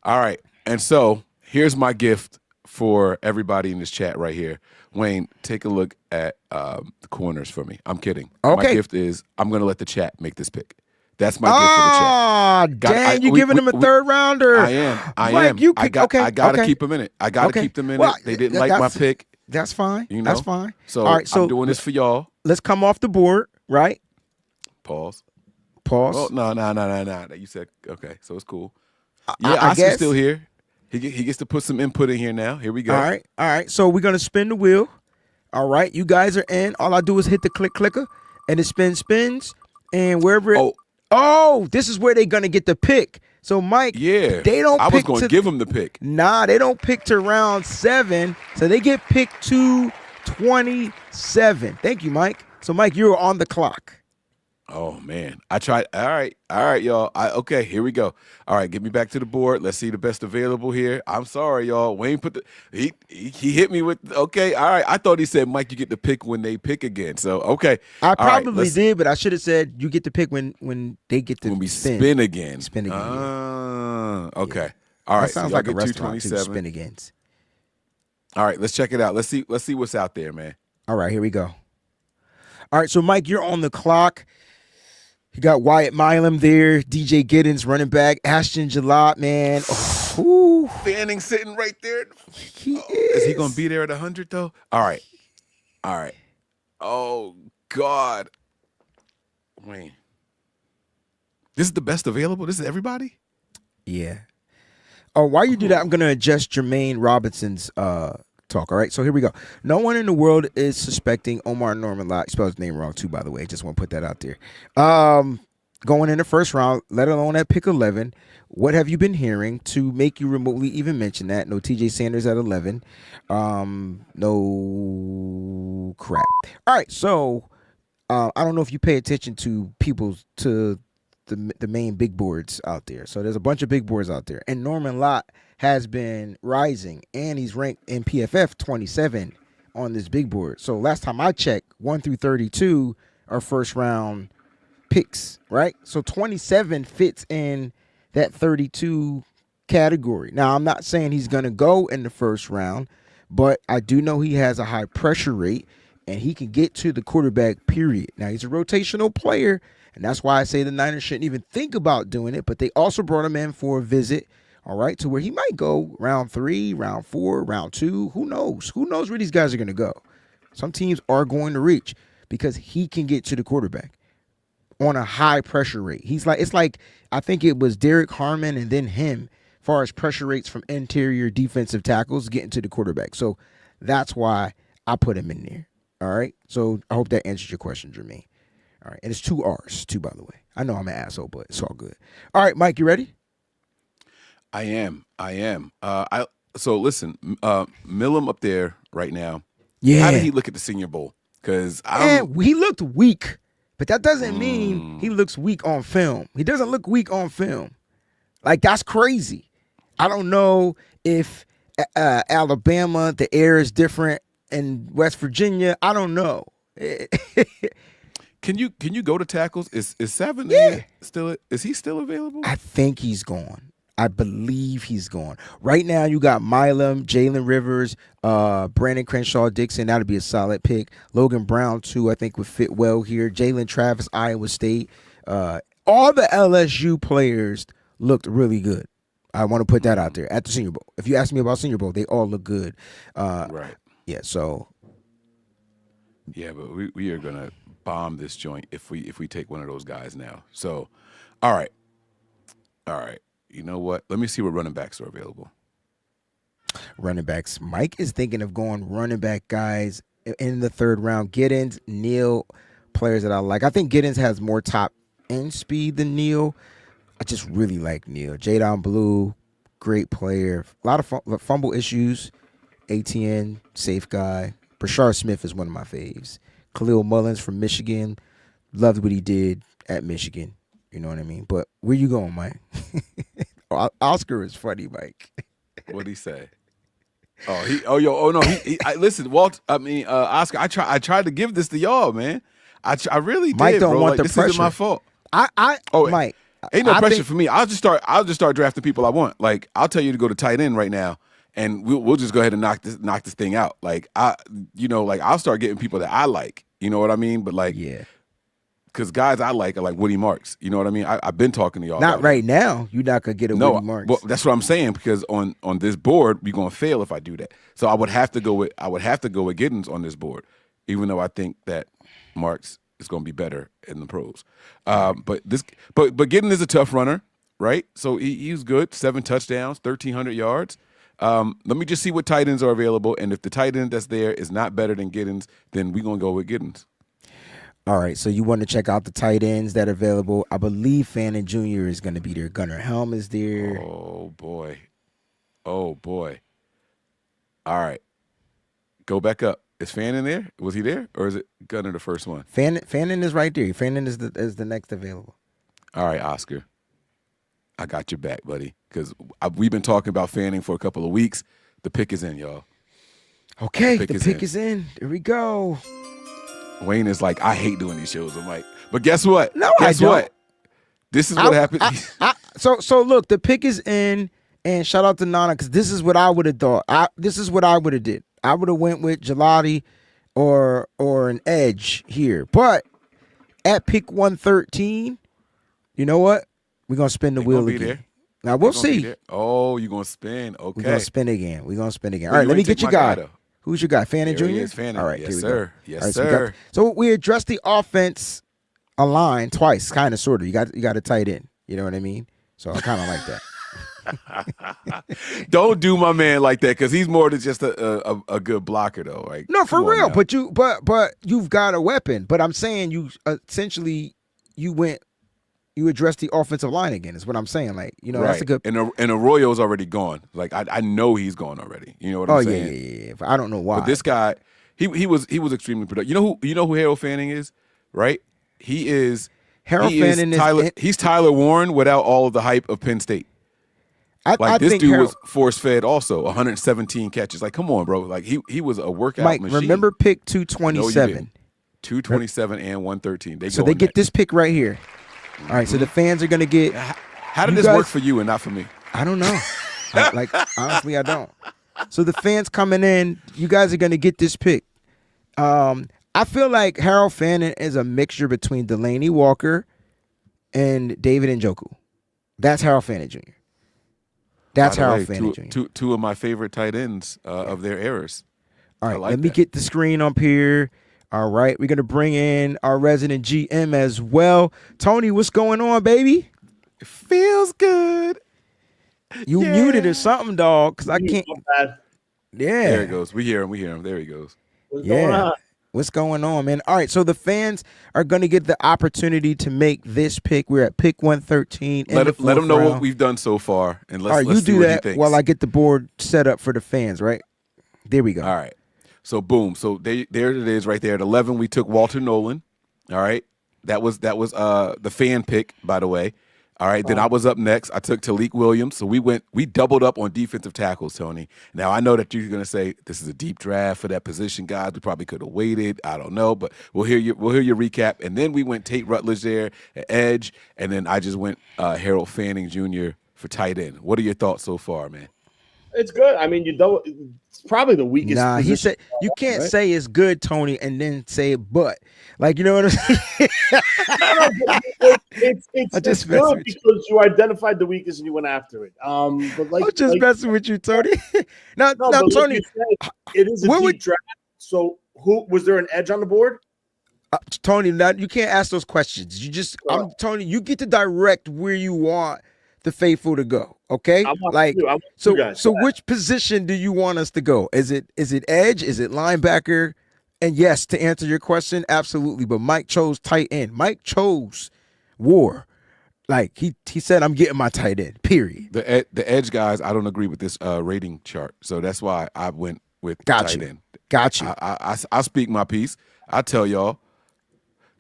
All right. And so here's my gift for everybody in this chat right here. Wayne, take a look at the corners for me. I'm kidding. Okay. My gift is I'm going to let the chat make this pick. That's my gift for the chat. Ah, dang, you giving him a third rounder. I am. I got to keep them in it. I got to keep them in it. They didn't like my pick. That's fine. You know? That's fine. So, all right, so I'm doing this for y'all. Let's come off the board, right? Pause. Oh, no. You said, okay, so it's cool. Yeah, Oscar's still here. He gets to put some input in here now. Here we go. All right. So we're going to spin the wheel. All right, you guys are in. All I do is hit the clicker, and it spins, and wherever it... Oh, this is where they're going to get the pick. So, Mike, yeah, they don't I was going to give them the pick. Nah, they don't pick to round 7, so they get picked to 27. Thank you, Mike. So, Mike, you're on the clock. Oh, man. I tried. All right, y'all. Okay, here we go. All right, get me back to the board. Let's see the best available here. I'm sorry, y'all. Wayne he hit me with, okay, all right. I thought he said, Mike, you get to pick when they pick again. So, okay. I probably did, but I should have said you get to pick when they get to when we spin again. Spin again. Okay. All right. That sounds so like a get restaurant, too, 227. spin agains. All right, let's check it out. Let's see what's out there, man. All right, here we go. All right, so Mike, you're on the clock. You got Wyatt Milam there, DJ Giddens, running back, Ashton Gillott, man. Oh, Fanning sitting right there. he Is he gonna be there at 100 though? All right. Oh God, Wayne. This is the best available. This is everybody. Yeah. Oh, while you do that, I'm gonna adjust Jermaine Robinson's talk. All right, so here we go. No one in the world is suspecting Omar Norman. You spelled his name wrong too, by the way. Just want to put that out there. Going in the first round, let alone at pick 11. What have you been hearing to make you remotely even mention that? No TJ Sanders at 11. No crap. All right, so I don't know if you pay attention to the main big boards out there. So there's a bunch of big boards out there, and Norman Lott has been rising, and he's ranked in PFF 27 on this big board. So last time I checked, 1 through 32 are first round picks, right? So 27 fits in that 32 category. Now, I'm not saying he's going to go in the first round, but I do know he has a high pressure rate, and he can get to the quarterback, period. Now, he's a rotational player, and that's why I say the Niners shouldn't even think about doing it, but they also brought him in for a visit, all right, to where he might go round 3, round 4, round 2. Who knows? Who knows where these guys are going to go? Some teams are going to reach because he can get to the quarterback on a high pressure rate. It's like I think it was Derek Harmon and then him as far as pressure rates from interior defensive tackles getting to the quarterback. So that's why I put him in there. All right. So I hope that answers your question, Jermaine. All right. And it's 2 R's too, by the way. I know I'm an asshole, but it's all good. All right, Mike, you ready? I am. So listen, Milam up there right now. Yeah. How did he look at the Senior Bowl? Because he looked weak, but that doesn't mean he looks weak on film. He doesn't look weak on film. Like, that's crazy. I don't know if Alabama, the air is different, in West Virginia. I don't know. Can you go to tackles? Is 7 still? Is he still available? I think he's gone. I believe he's gone. Right now, you got Milam, Jalen Rivers, Brandon Crenshaw Dixon. That'd be a solid pick. Logan Brown, too, I think would fit well here. Jalen Travis, Iowa State. All the LSU players looked really good. I want to put that out there at the Senior Bowl. If you ask me about Senior Bowl, they all look good. Right. Yeah, so. Yeah, but we are going to bomb this joint if we take one of those guys now. So, all right. You know what? Let me see what running backs are available. Running backs. Mike is thinking of going running back guys in the 3rd round. Giddens, Neal, players that I like. I think Giddens has more top end speed than Neal. I just really like Neal. Jadon Blue, great player. A lot of fumble issues. ATN, safe guy. Brashard Smith is one of my faves. Khalil Mullins from Michigan. Loved what he did at Michigan. You know what I mean? But where you going, Mike? Oscar is funny, Mike. What'd he say? Listen, Walt. Oscar. I tried to give this to y'all, man. I really did. Mike don't bro. want the this pressure. This isn't my fault. Mike. Ain't no pressure for me. I'll just start drafting people I want. Like, I'll tell you to go to tight end right now, and we'll just go ahead and knock this thing out. Like, I'll start getting people that I like. You know what I mean? But like, yeah. Because guys I like are like Woody Marks. You know what I mean? I've been talking to y'all. Not right now. You're not going to get a Woody Marks. Well, that's what I'm saying, because on this board, we're going to fail if I do that. So I would have to go with Giddens on this board, even though I think that Marks is going to be better in the pros. But Giddens is a tough runner, right? So he was good. 7 touchdowns, 1,300 yards. Let me just see what tight ends are available, and if the tight end that's there is not better than Giddens, then we're going to go with Giddens. All right, so you want to check out the tight ends that are available. I believe Fannin Jr. is going to be there. Gunnar Helm is there. Oh, boy. All right. Go back up. Is Fannin there? Was he there? Or is it Gunnar the first one? Fannin is right there. Fannin is the next available. All right, Oscar. I got your back, buddy, because we've been talking about Fanning for a couple of weeks. The pick is in, y'all. Okay, the pick is in. Here we go. Wayne is like, I hate doing these shows. I'm like, but guess what? No, guess I don't. what? This is what happened. So look, the pick is in, And shout out to Nana because this is what I would have thought. This is what I would have did. I would have went with Gelati or an edge here. But at pick 113, you know what? We're gonna spin the wheel again. There. Now we'll see. Oh, you're gonna spin. Okay. We're gonna spin again. All right, let me get your guy. Who's your guy? Fannin Jr.? Fannin. All right, yes, here we sir. go. Yes, right, sir. So we addressed the offense line twice, kind of, sort of. You got a tight end. You know what I mean? So I kind of like that. Don't do my man like that because he's more than just a good blocker though. Like no, for real. But you've got a weapon. But I'm saying you essentially you addressed the offensive line again. Is what I'm saying. Like that's a good. And Arroyo's already gone. Like I know he's gone already. You know what I'm saying? Yeah. I don't know why. But this guy, he was extremely productive. You know who Harold Fanning is, right? He is. Harold Fanning is Tyler. He's Tyler Warren without all of the hype of Penn State. I this think dude was force fed also 117 catches. Like, come on, bro. Like he was a workout Mike, machine. remember pick 227. No, 227 and 113. So they get this pick right here. All right, so the fans are gonna get. How did this work for you and not for me? I don't know. Honestly, I don't. So the fans coming in, you guys are gonna get this pick. I feel like Harold Fannin is a mixture between Delaney Walker and David Njoku. That's Harold Fannin Jr. That's Harold Fannin Jr. Two of my favorite tight ends of their eras. All right, let me get the screen up here. All right, we're going to bring in our resident GM as well. Tony, what's going on, baby? It feels good. You muted or something, dog, because I can't. Yeah. There he goes. We hear him. There he goes. What's going on? What's going on, man? All right, so the fans are going to get the opportunity to make this pick. We're at pick 113. Let them know what we've done so far, and let's you see do what that he thinks. while I get the board set up for the fans. Right there, we go. All right. So boom. So there it is right there at 11. We took Walter Nolan. All right. That was the fan pick, by the way. All right. Then I was up next. I took Talik Williams. So we doubled up on defensive tackles, Tony. Now I know that you're gonna say this is a deep draft for that position, guys. We probably could have waited. I don't know, but we'll hear your recap. And then we went Tate Rutledge there at edge, and then I just went Harold Fanning Jr. for tight end. What are your thoughts so far, man? It's good. I mean, it's probably the weakest. Nah, he said you can't say it's good, Tony, and then say but. Like, you know what I'm saying? It's good because you identified the weakest and you went after it. But like, I'm just messing with you, Tony. now, Tony, it is a deep draft. So, who was there an edge on the board? Tony, now you can't ask those questions. You just, Tony, you get to direct where you want the faithful to go. Okay, so which position do you want us to go? Is it edge? Is it linebacker? And yes, to answer your question, absolutely. But Mike chose tight end. Mike chose war. Like he said, I'm getting my tight end. Period. The edge guys, I don't agree with this rating chart, so that's why I went with tight end. Got you. I speak my piece. I tell y'all,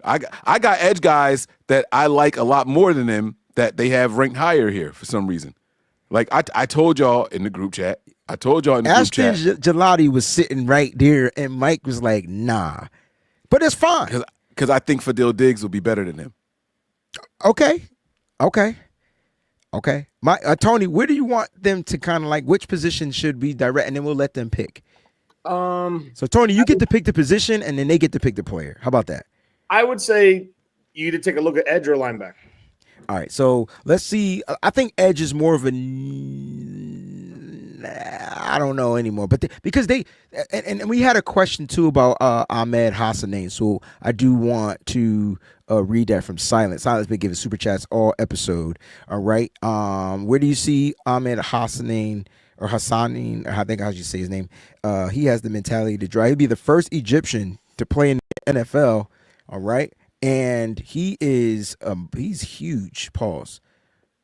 I got edge guys that I like a lot more than them that they have ranked higher here for some reason. Like I told y'all in the group chat. Ashton Gelati was sitting right there, and Mike was like, nah. But it's fine. Because I think Fadil Diggs will be better than him. Okay. Tony, where do you want them to kind of like, which position should we direct, and then we'll let them pick? So, Tony, you get to pick the position, and then they get to pick the player. How about that? I would say you need to take a look at edge or linebacker. All right, so let's see. I think edge is more of a I don't know anymore, but because they and we had a question too about Ahmed Hassanein, so I do want to read that from Silence. Silence been giving super chats all episode. All right, where do you see Ahmed Hassanein or Hassanein? Or I think how you say his name. He has the mentality to drive. He'd be the first Egyptian to play in the NFL. All right. And he is he's huge. Pause.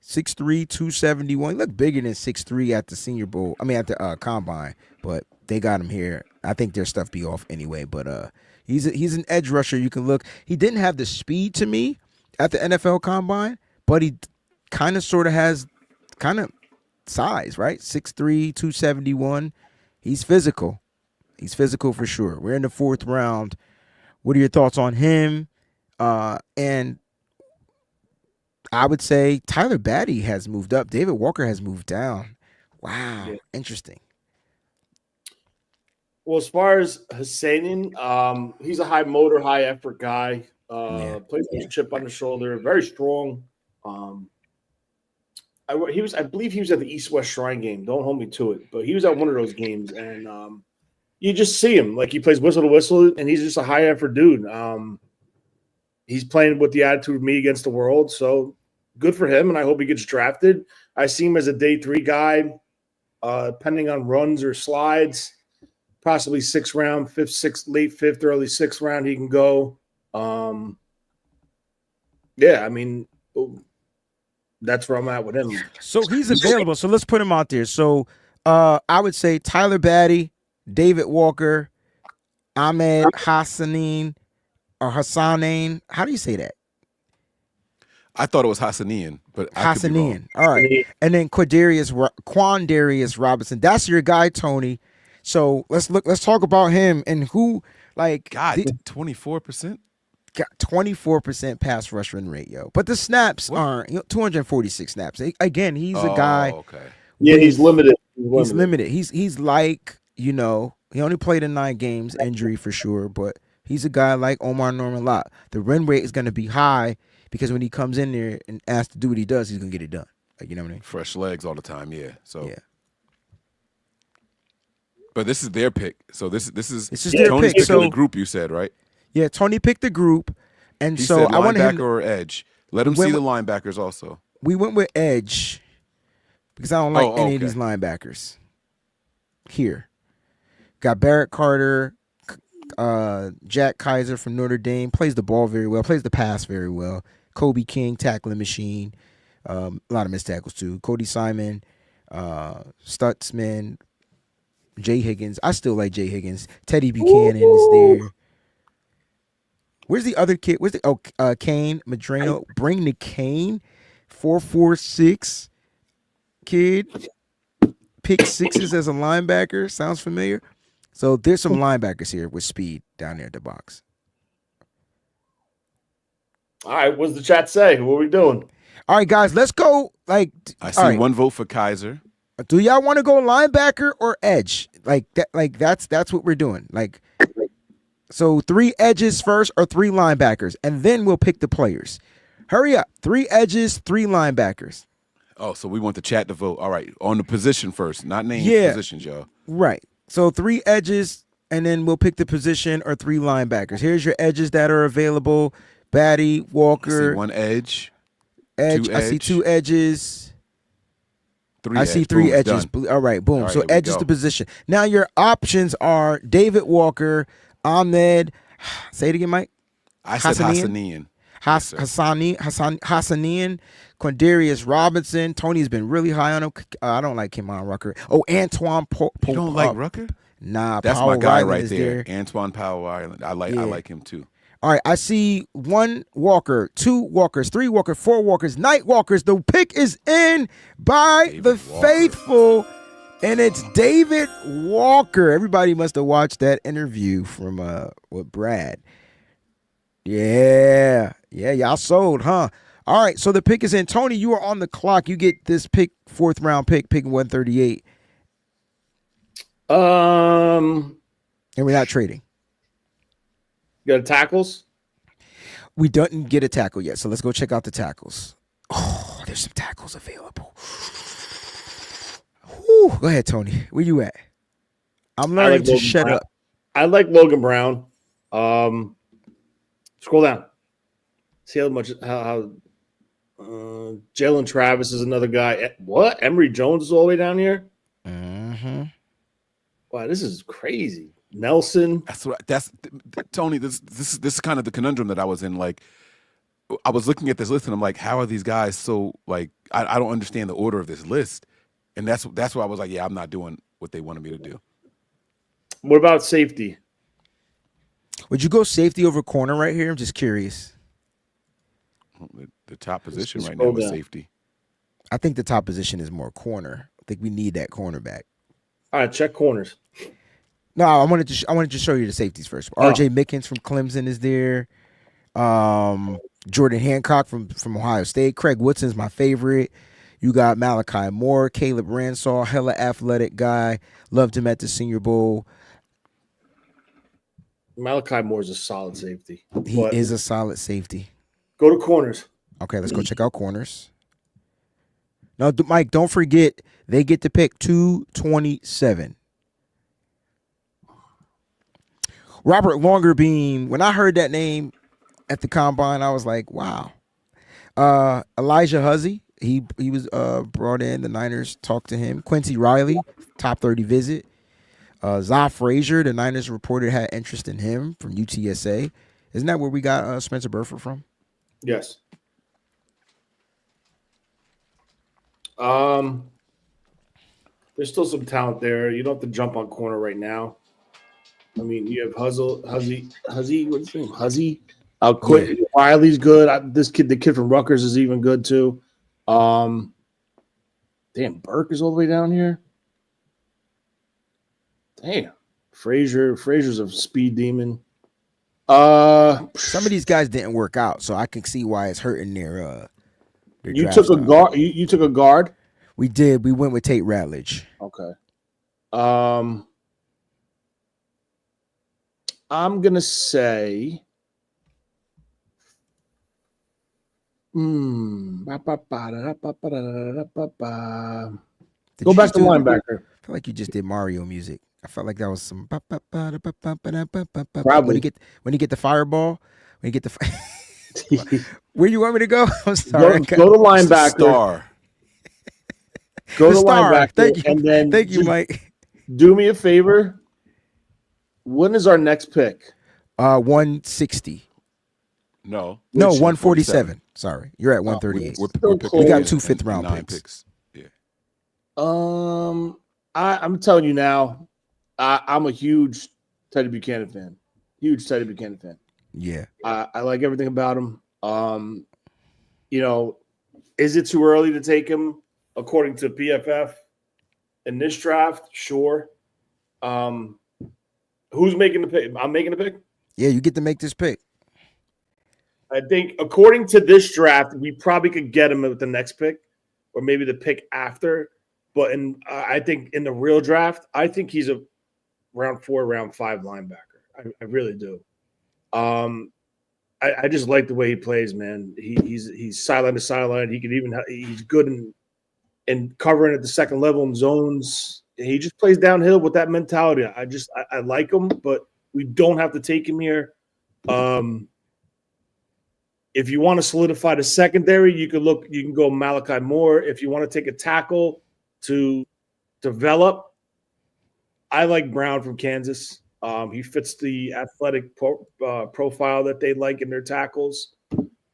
6'3", 271. He looked bigger than 6'3" at the Senior Bowl. I mean at the combine, but they got him here. I think their stuff be off anyway. But he's an edge rusher. You can look. He didn't have the speed to me at the NFL combine, but he kind of sort of has kind of size, right? 6'3", 271. He's physical. He's physical for sure. We're in the 4th round. What are your thoughts on him? And I would say Tyler Batty has moved up. David Walker has moved down. Wow, Yeah. interesting. Well, as far as Hassanian, he's a high motor, high effort guy. Yeah. Plays with a chip on the shoulder, very strong. Um, I believe he was at the East West Shrine game. Don't hold me to it, but he was at one of those games, and you just see him like he plays whistle to whistle, and he's just a high effort dude. He's playing with the attitude of me against the world, so good for him, and I hope he gets drafted. I see him as a day 3 guy, depending on runs or slides, possibly 6th round, 5th, 6th, late 5th, early 6th round. He can go. Yeah, I mean, that's where I'm at with him. So he's available. So let's put him out there. So I would say Tyler Batty, David Walker, Ahmed Hassanin or Hassanin. How do you say that? I thought it was Hassanian, but I could be wrong. Hassanian. All right. And then Quandarius Robinson. That's your guy, Tony. So let's talk about him and who like God, 24%? got 24% pass rush run rate, yo. But the snaps aren't 246 snaps. Again, he's a guy. Okay. Yeah, he's limited. He's limited. He's like, he only played in 9 games, injury for sure, but he's a guy like Omar Norman Lott. The run rate is going to be high because when he comes in there and asks to do what he does, he's going to get it done. Like, you know what I mean? Fresh legs all the time, yeah. So Yeah. But this is their pick. So this is It's just their Tony's pick. picking So the group, you said, right? yeah, Tony picked the group, and He so said I wanted linebacker him. or edge. Let him see the linebackers also. We went with edge because I don't like any of okay. these linebackers. Here, got Barrett Carter, Jack Kaiser from Notre Dame, plays the ball very well, plays the pass very well. Kobe King, tackling machine, a lot of missed tackles too. Cody Simon, Stutzman, Jay Higgins. I still like Jay Higgins. Teddy Buchanan is there. Where's the other kid? Where's the Kane Madrano? Bring the Kane, 4.46 kid. Pick 6s as a linebacker. Sounds familiar. So there's some linebackers here with speed down there at the box. All right, what's the chat say? What are we doing? All right, guys, let's go. Like, I see one vote for Kaiser. do y'all want to go linebacker or edge? Like that. Like that's what we're doing. Like, so 3 edges first or 3 linebackers, and then we'll pick the players. Hurry up. 3 edges, 3 linebackers. Oh, so we want the chat to vote. All right, on the position first, not names, positions, y'all. Right. So 3 edges, and then we'll pick the position or 3 linebackers. Here's your edges that are available. Batty, Walker. I see 1 edge. Edge. 2 I see edge. 2 edges. 3 I see edge. 3 Boom, edges. done. All right, boom. All right, So here we edge is go. the position. Now your options are David Walker, Ahmed. Say it again, Mike. I said Hassanian. Hassanian. Hassanian, Quandarius Robinson. Tony's been really high on him. I don't like him on Rucker. Oh, Antoine You don't like Rucker? Nah, That's Powell my guy Ryland right is there. Antoine Powell Ireland. I like him too. All right, I see 1 Walker, 2 Walkers, 3 Walkers, 4 Walkers, Night Walkers. The pick is in by David the Walker. faithful, and it's David Walker. Everybody must have watched that interview from with Brad. Yeah, y'all sold, huh? All right, so the pick is in. Tony, you are on the clock. You get this pick, 4th round pick 138, and we're not trading. You got tackles? We didn't get a tackle yet, so let's go check out the tackles. Oh, there's some tackles available. Whew. Go ahead, Tony. Where you at? I'm learning to shut up. I like Logan Brown. Scroll down. See how much how Jalen Travis is another guy. What? Emory Jones is all the way down here? Mm-hmm. Wow, this is crazy. Nelson. That's Tony. This is kind of the conundrum that I was in. Like, I was looking at this list and I'm like, how are these guys so like? I don't understand the order of this list, and that's why I was like, yeah, I'm not doing what they wanted me to do. What about safety? Would you go safety over corner right here? I'm just curious. The top position Just right now scroll is down. safety. I think the top position is more corner. I think we need that cornerback. All right, check corners. No, I wanted to show you the safeties first. R.J. Mickens from Clemson is there. Jordan Hancock from Ohio State. Craig Woodson's my favorite. You got Malachi Moore, Caleb Ransall, hella athletic guy. Loved him at the Senior Bowl. Malachi Moore's a solid safety. He But is a solid safety. go to corners. Okay, let's go check out corners. Now, Mike, don't forget, they get to pick 227. Robert Longerbeam, when I heard that name at the combine, I was like, wow. Elijah Huzzy, he was brought in. The Niners talked to him. Quincy Riley, top 30 visit. Za Frazier, the Niners reported had interest in him from UTSA. Isn't that where we got Spencer Burford from? Yes. There's still some talent there. You don't have to jump on corner right now. I mean, you have Huzzy. What's his name? Huzzy. Riley's good. The kid from Rutgers is even good too. Damn, Burke is all the way down here. Damn, Frazier's a speed demon. Some of these guys didn't work out, so I can see why it's hurting their you took a guard. You took a guard. We did. We went with Tate Ratledge. Okay. I'm gonna say. Go back to linebacker. I feel like you just did Mario music. I felt like that was some. Probably. When you get the fireball, when you get the. Where you want me to go? I'm sorry. Go to linebacker. Star. Go The to star. linebacker. Thank you. And then Thank you, Mike. Do me a favor. When is our next pick? 160. No, 147. Sorry, you're at 138. We got 2 fifth-round picks. Yeah. I'm telling you now, I'm a huge Teddy Buchanan fan. Yeah. I like everything about him. Is it too early to take him according to PFF in this draft? Sure. Who's making the pick? I'm making the pick. Yeah, you get to make this pick. I think according to this draft, we probably could get him with the next pick, or maybe the pick after. But I think in the real draft, I think he's a round 4, round 5 linebacker. I really do. I just like the way he plays, man. He's sideline to sideline. He's good in covering at the second level in zones. He just plays downhill with that mentality. I like him, but we don't have to take him here. If you want to solidify the secondary, you can go Malachi Moore. If you want to take a tackle to develop, I like Brown from Kansas. He fits the athletic profile that they like in their tackles.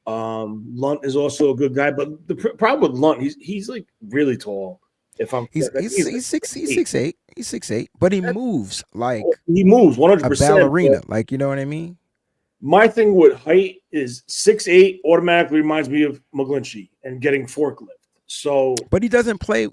Lunt is also a good guy, but the problem with Lunt, he's like really tall. He's 6'8". He's 6'8", but he moves like he moves 100%. A ballerina, like, you know what I mean? My thing with height is 6'8" automatically reminds me of McGlinchey and getting forklift. So, but he doesn't play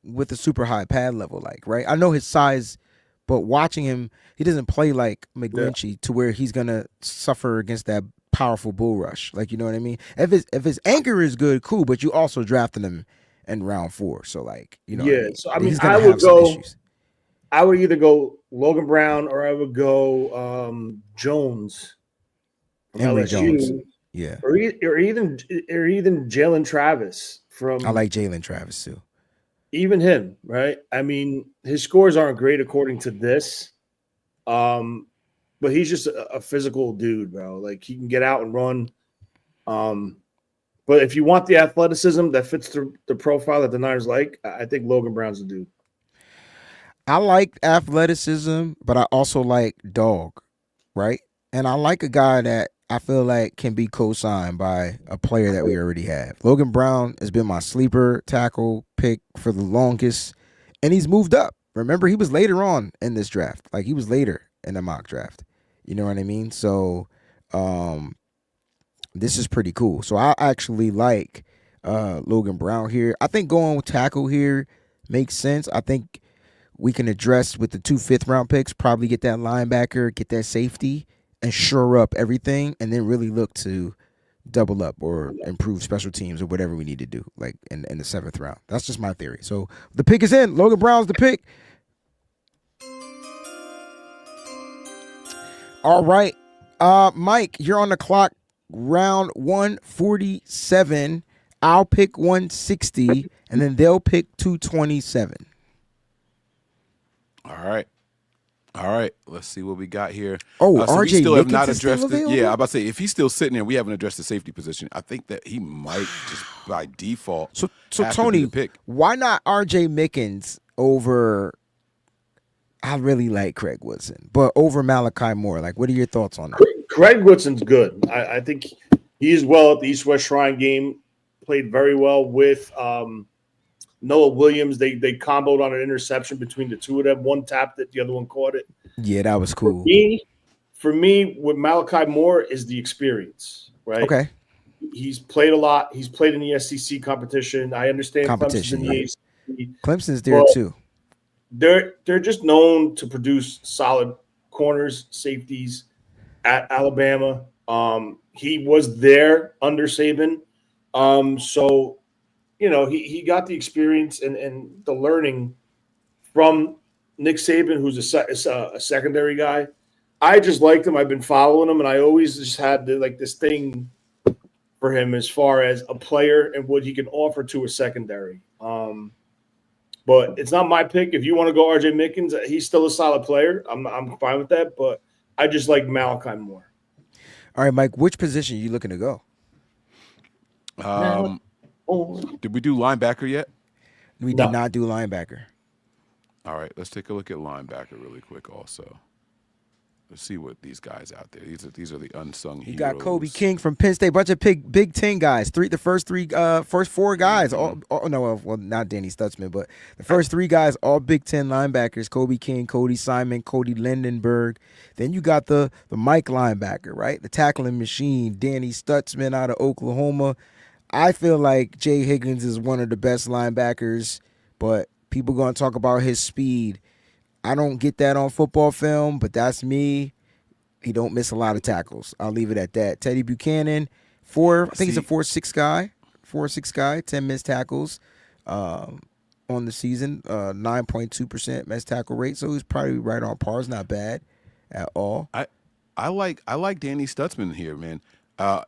with a super high pad level, like, right? I know his size, but watching him, he doesn't play like McGlinchey to where he's gonna suffer against that powerful bull rush. Like, you know what I mean? If his anchor is good, cool, but you also drafted him in round 4, so like, you know. Yeah, what I mean? so I mean, he's gonna have some issues. I would either go Logan Brown or I would go Jones. Emory Jones. Yeah. Or even Jalen Travis from. I like Jalen Travis too. Even him, right? I mean, his scores aren't great according to this, but he's just a physical dude, bro. Like, he can get out and run. But if you want the athleticism that fits the profile that the Niners like, I think Logan Brown's the dude. I like athleticism, but I also like dog, right? And I like a guy that I feel like can be co-signed by a player that we already have. Logan Brown has been my sleeper tackle pick for the longest, and he's moved up. Remember, he was later on in this draft. Like, he was later in the mock draft. You know what I mean? So this is pretty cool. So I actually like Logan Brown here. I think going with tackle here makes sense. I think we can address with the 2 fifth-round picks, probably get that linebacker, get that safety, and shore up everything, and then really look to double up or improve special teams or whatever we need to do, like in the 7th round. That's just my theory. So the pick is in. Logan Brown's the pick. All right. Mike, you're on the clock. Round 147. I'll pick 160, and then they'll pick 227. All right. Let's see what we got here. Oh, so we RJ still have Mickens not is still addressed it. available? Yeah, I'm about to say, if he's still sitting there, we haven't addressed the safety position. I think that he might just by default. So have to Tony, be the pick. why not RJ Mickens over? I really like Craig Woodson, but over Malachi Moore. Like, what are your thoughts on that? Craig Woodson's good. I think he's well at the East-West Shrine game. Played very well with Noah Williams. They comboed on an interception between the two of them. One tapped it, the other one caught it. Yeah, that was cool. For me, with Malachi Moore is the experience, right? Okay. He's played a lot. He's played in the SEC competition. I understand Clemson's in the ACC. Clemson's there too. They're just known to produce solid corners, safeties at Alabama. He was there under Saban. So, he got the experience and the learning from Nick Saban, who's a secondary guy. I just liked him. I've been following him, and I always just had this thing for him as far as a player and what he can offer to a secondary. But it's not my pick. If you want to go RJ Mickens, he's still a solid player. I'm fine with that, but I just like Malachi Moore. All right, Mike, which position are you looking to go? Did we do linebacker yet? We did not do linebacker. All right, let's take a look at linebacker really quick also. Let's see what these guys out there. These are the unsung heroes. You got Kobe King from Penn State. Bunch of Big Ten guys. The first four guys. Not Danny Stutzman, but the first 3 guys, all Big Ten linebackers. Kobe King, Cody Simon, Cody Lindenberg. Then you got the Mike linebacker, right? The tackling machine, Danny Stutzman out of Oklahoma. I feel like Jay Higgins is one of the best linebackers, but people going to talk about his speed. I don't get that on football film, but that's me. He don't miss a lot of tackles. I'll leave it at that. Teddy Buchanan, he's a 4.6 guy, 10 missed tackles on the season, 9.2% missed tackle rate. So he's probably right on par. It's not bad at all. I like Danny Stutzman here, man.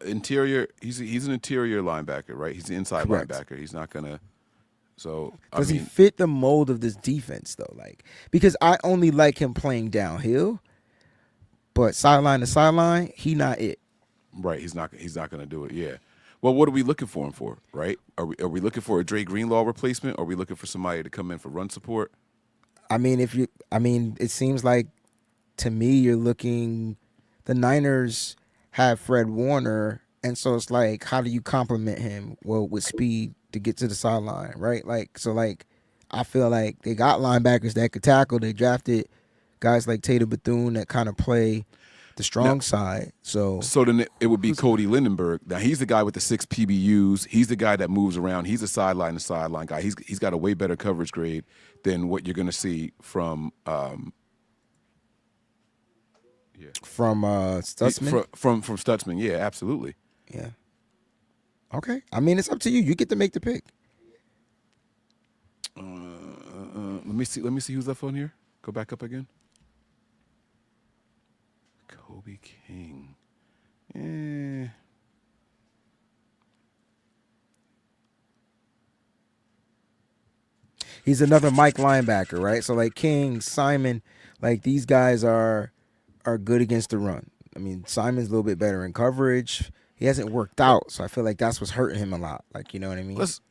Interior, he's an interior linebacker, right? He's an inside linebacker. He's not gonna. So does he fit the mold of this defense though? Like, because I only like him playing downhill, but sideline to sideline, he not it. Right, he's not gonna do it. Yeah. Well, what are we looking for him for? Right? Are we looking for a Dre Greenlaw replacement? Or are we looking for somebody to come in for run support? I mean, it seems like to me you're looking. The Niners have Fred Warner, and so it's like, how do you complement him? Well, with speed to get to the sideline, right? I feel like they got linebackers that could tackle. They drafted guys like Tatum Bethune that kind of play the strong side. So then it would be Cody Lindenberg. Now he's the guy with the 6 PBUs. He's the guy that moves around. He's a sideline to sideline guy. He's got a way better coverage grade than what you're going to see from Stutzman. From Stutzman. Yeah, absolutely. Yeah. Okay. I mean, it's up to you. You get to make the pick. Let me see who's left on here. Go back up again. Kobe King. He's another Mike linebacker, right? So like King, Simon, like these guys are good against the run. I mean, Simon's a little bit better in coverage. He hasn't worked out, so I feel like that's what's hurting him a lot. Like, you know what I mean? Let's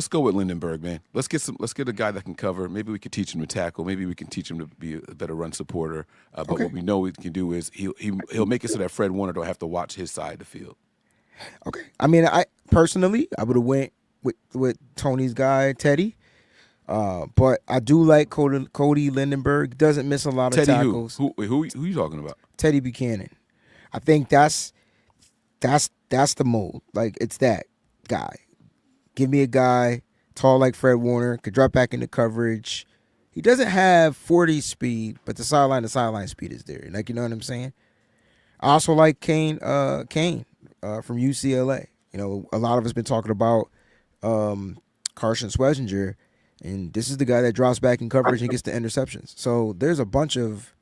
go with Lindenberg, man. Let's get a guy that can cover. Maybe we can teach him to tackle. Maybe we can teach him to be a better run supporter. But what we know we can do is he'll make it so that Fred Warner don't have to watch his side of the field. Okay. I mean, I personally would have went with Tony's guy Teddy. But I do like Cody Lindenberg. Doesn't miss a lot of tackles. Who are you talking about? Teddy Buchanan. I think that's the mold. Like, it's that guy. Give me a guy tall like Fred Warner, could drop back into coverage. He doesn't have 40 speed, but the sideline to sideline speed is there. Like, you know what I'm saying? I also like Kane from UCLA. You know, a lot of us been talking about Carson Schwarzenegger, and this is the guy that drops back in coverage and gets the interceptions. So there's a bunch of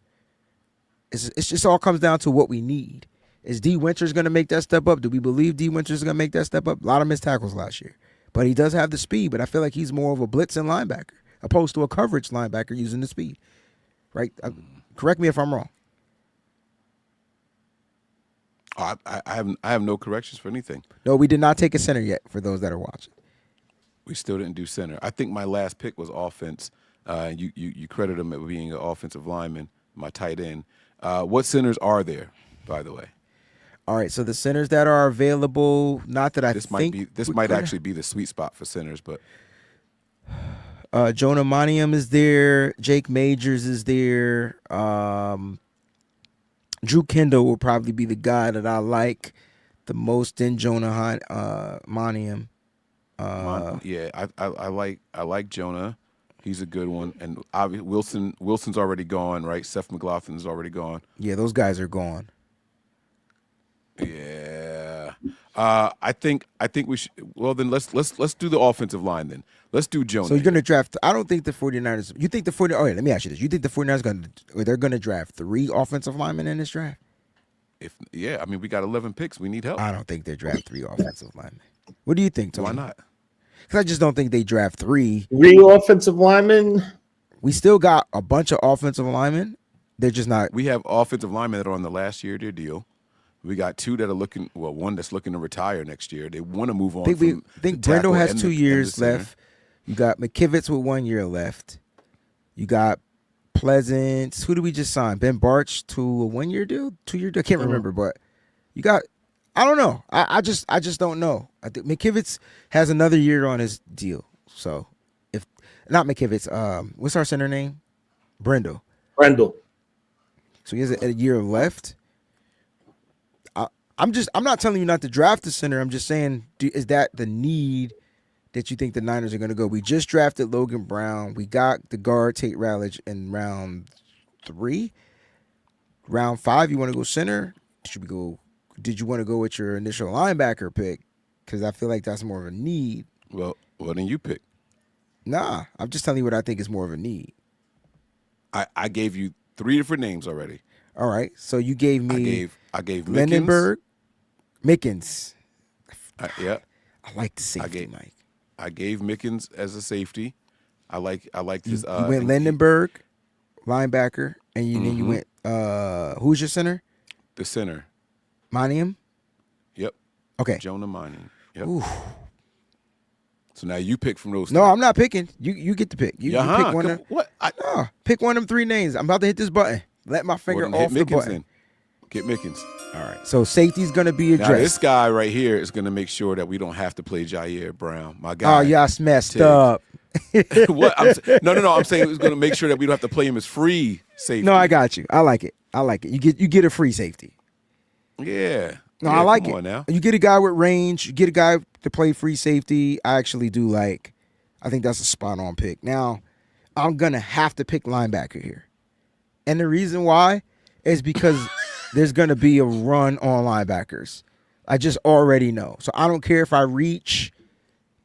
it's just all comes down to what we need. Is D Winters going to make that step up? Do we believe D Winters is going to make that step up? A lot of missed tackles last year, but he does have the speed. But I feel like he's more of a blitzing linebacker opposed to a coverage linebacker using the speed. Right? Correct me if I'm wrong. I have no corrections for anything. No, we did not take a center yet. For those that are watching, We still didn't do center. I think my last pick was offense. You credit him at being an offensive lineman, my tight end. What centers are there, by the way? all right. So the centers that are available, not that I This think might actually be the sweet spot for centers, but Jonah Monium is there. Jake Majors is there. Drew Kendall will probably be the guy that I like the most in Jonah Monium. I like Jonah. He's a good one, and obviously Wilson's already gone, right? Seth McLaughlin's already gone. Yeah, those guys are gone. Yeah. I think we should. Well, then let's do the offensive line then. Let's do Jonah. So you're going to draft. I don't think the 49ers. You think the 49ers. Oh, yeah, let me ask you this. You think the 49ers they're going to draft 3 offensive linemen in this draft? I mean, we got 11 picks. We need help. I don't think they draft 3 offensive linemen. What do you think, Tony? Why not? Because I just don't think they draft 3. Real offensive linemen. We still got a bunch of offensive linemen. They're just not. We have offensive linemen that are on the last year of their deal. We got 2 that are looking. Well, one that's looking to retire next year. They want to move on. I think Brendel has 2 years left. You got McKivitz with 1 year left. You got Pleasance. Who did we just sign? Ben Barch to a 1-year deal, 2-year deal. I can't remember, but you got. I don't know. I just don't know. I think McKivitz has another year on his deal. So if not McKivitz, what's our center name? Brendel. So he has a year left. I'm not telling you not to draft the center. I'm just saying, is that the need that you think the Niners are going to go? We just drafted Logan Brown. We got the guard Tate Ratledge in round 3. Round 5, you want to go center? Did you want to go with your initial linebacker pick? Because I feel like that's more of a need. Well, then you pick. Nah, I'm just telling you what I think is more of a need. I gave you 3 different names already. All right, so you gave me. I gave Mickens. Yeah. I like the safety, Mike. I gave Mickens as a safety. I like this. You went Lindenberg, linebacker, and then you went. Who's your center? The center. Monium. Yep. Okay. Jonah Monium. Yep. Ooh. So now you pick from those. No, 3. I'm not picking. You get to pick. You pick one. Pick one of them 3 names. I'm about to hit this button. Let my finger off the button. Then. Get Mickens. All right. So safety's going to be addressed. Now this guy right here is going to make sure that we don't have to play Jair Brown. My guy. Oh, y'all messed up. What? No. I'm saying he's going to make sure that we don't have to play him as free safety. No, I got you. I like it. You get a free safety. Yeah. No, yeah, I like come it. on now. You get a guy with range. You get a guy to play free safety. I actually do like. I think that's a spot on pick. Now, I'm gonna have to pick linebacker here, and the reason why is because there's gonna be a run on linebackers. I just already know. So I don't care if I reach.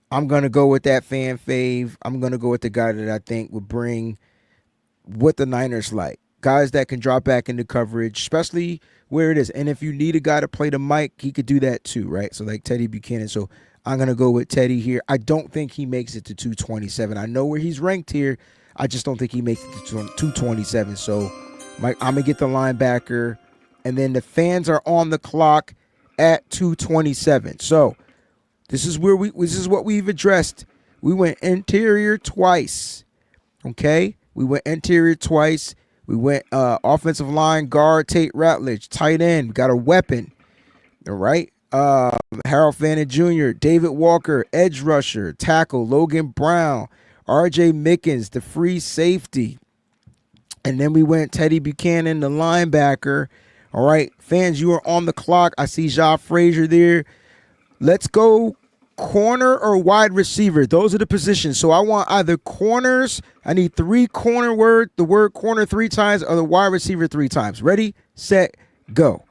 I'm gonna go with that fan fave. I'm gonna go with the guy that I think would bring what the Niners like. Guys that can drop back into coverage, especially where it is. And if you need a guy to play the mic, he could do that too, right? So like Teddy Buchanan. So I'm going to go with Teddy here. I don't think he makes it to 227. I know where he's ranked here. I just don't think he makes it to 227. So I'm going to get the linebacker. And then the fans are on the clock at 227. So this is what we've addressed. We went interior twice. Okay? We went interior twice. We went offensive line, guard, Tate Ratledge, tight end. We got a weapon, all right? Harold Fannin Jr., David Walker, edge rusher, tackle, Logan Brown, R.J. Mickens, the free safety. And then we went Teddy Buchanan, the linebacker. All right, fans, you are on the clock. I see Ja Frazier there. Let's go corner or wide receiver. Those are the positions. So I want either corners. I need the word corner 3 times, or the wide receiver 3 times. Ready, set, go.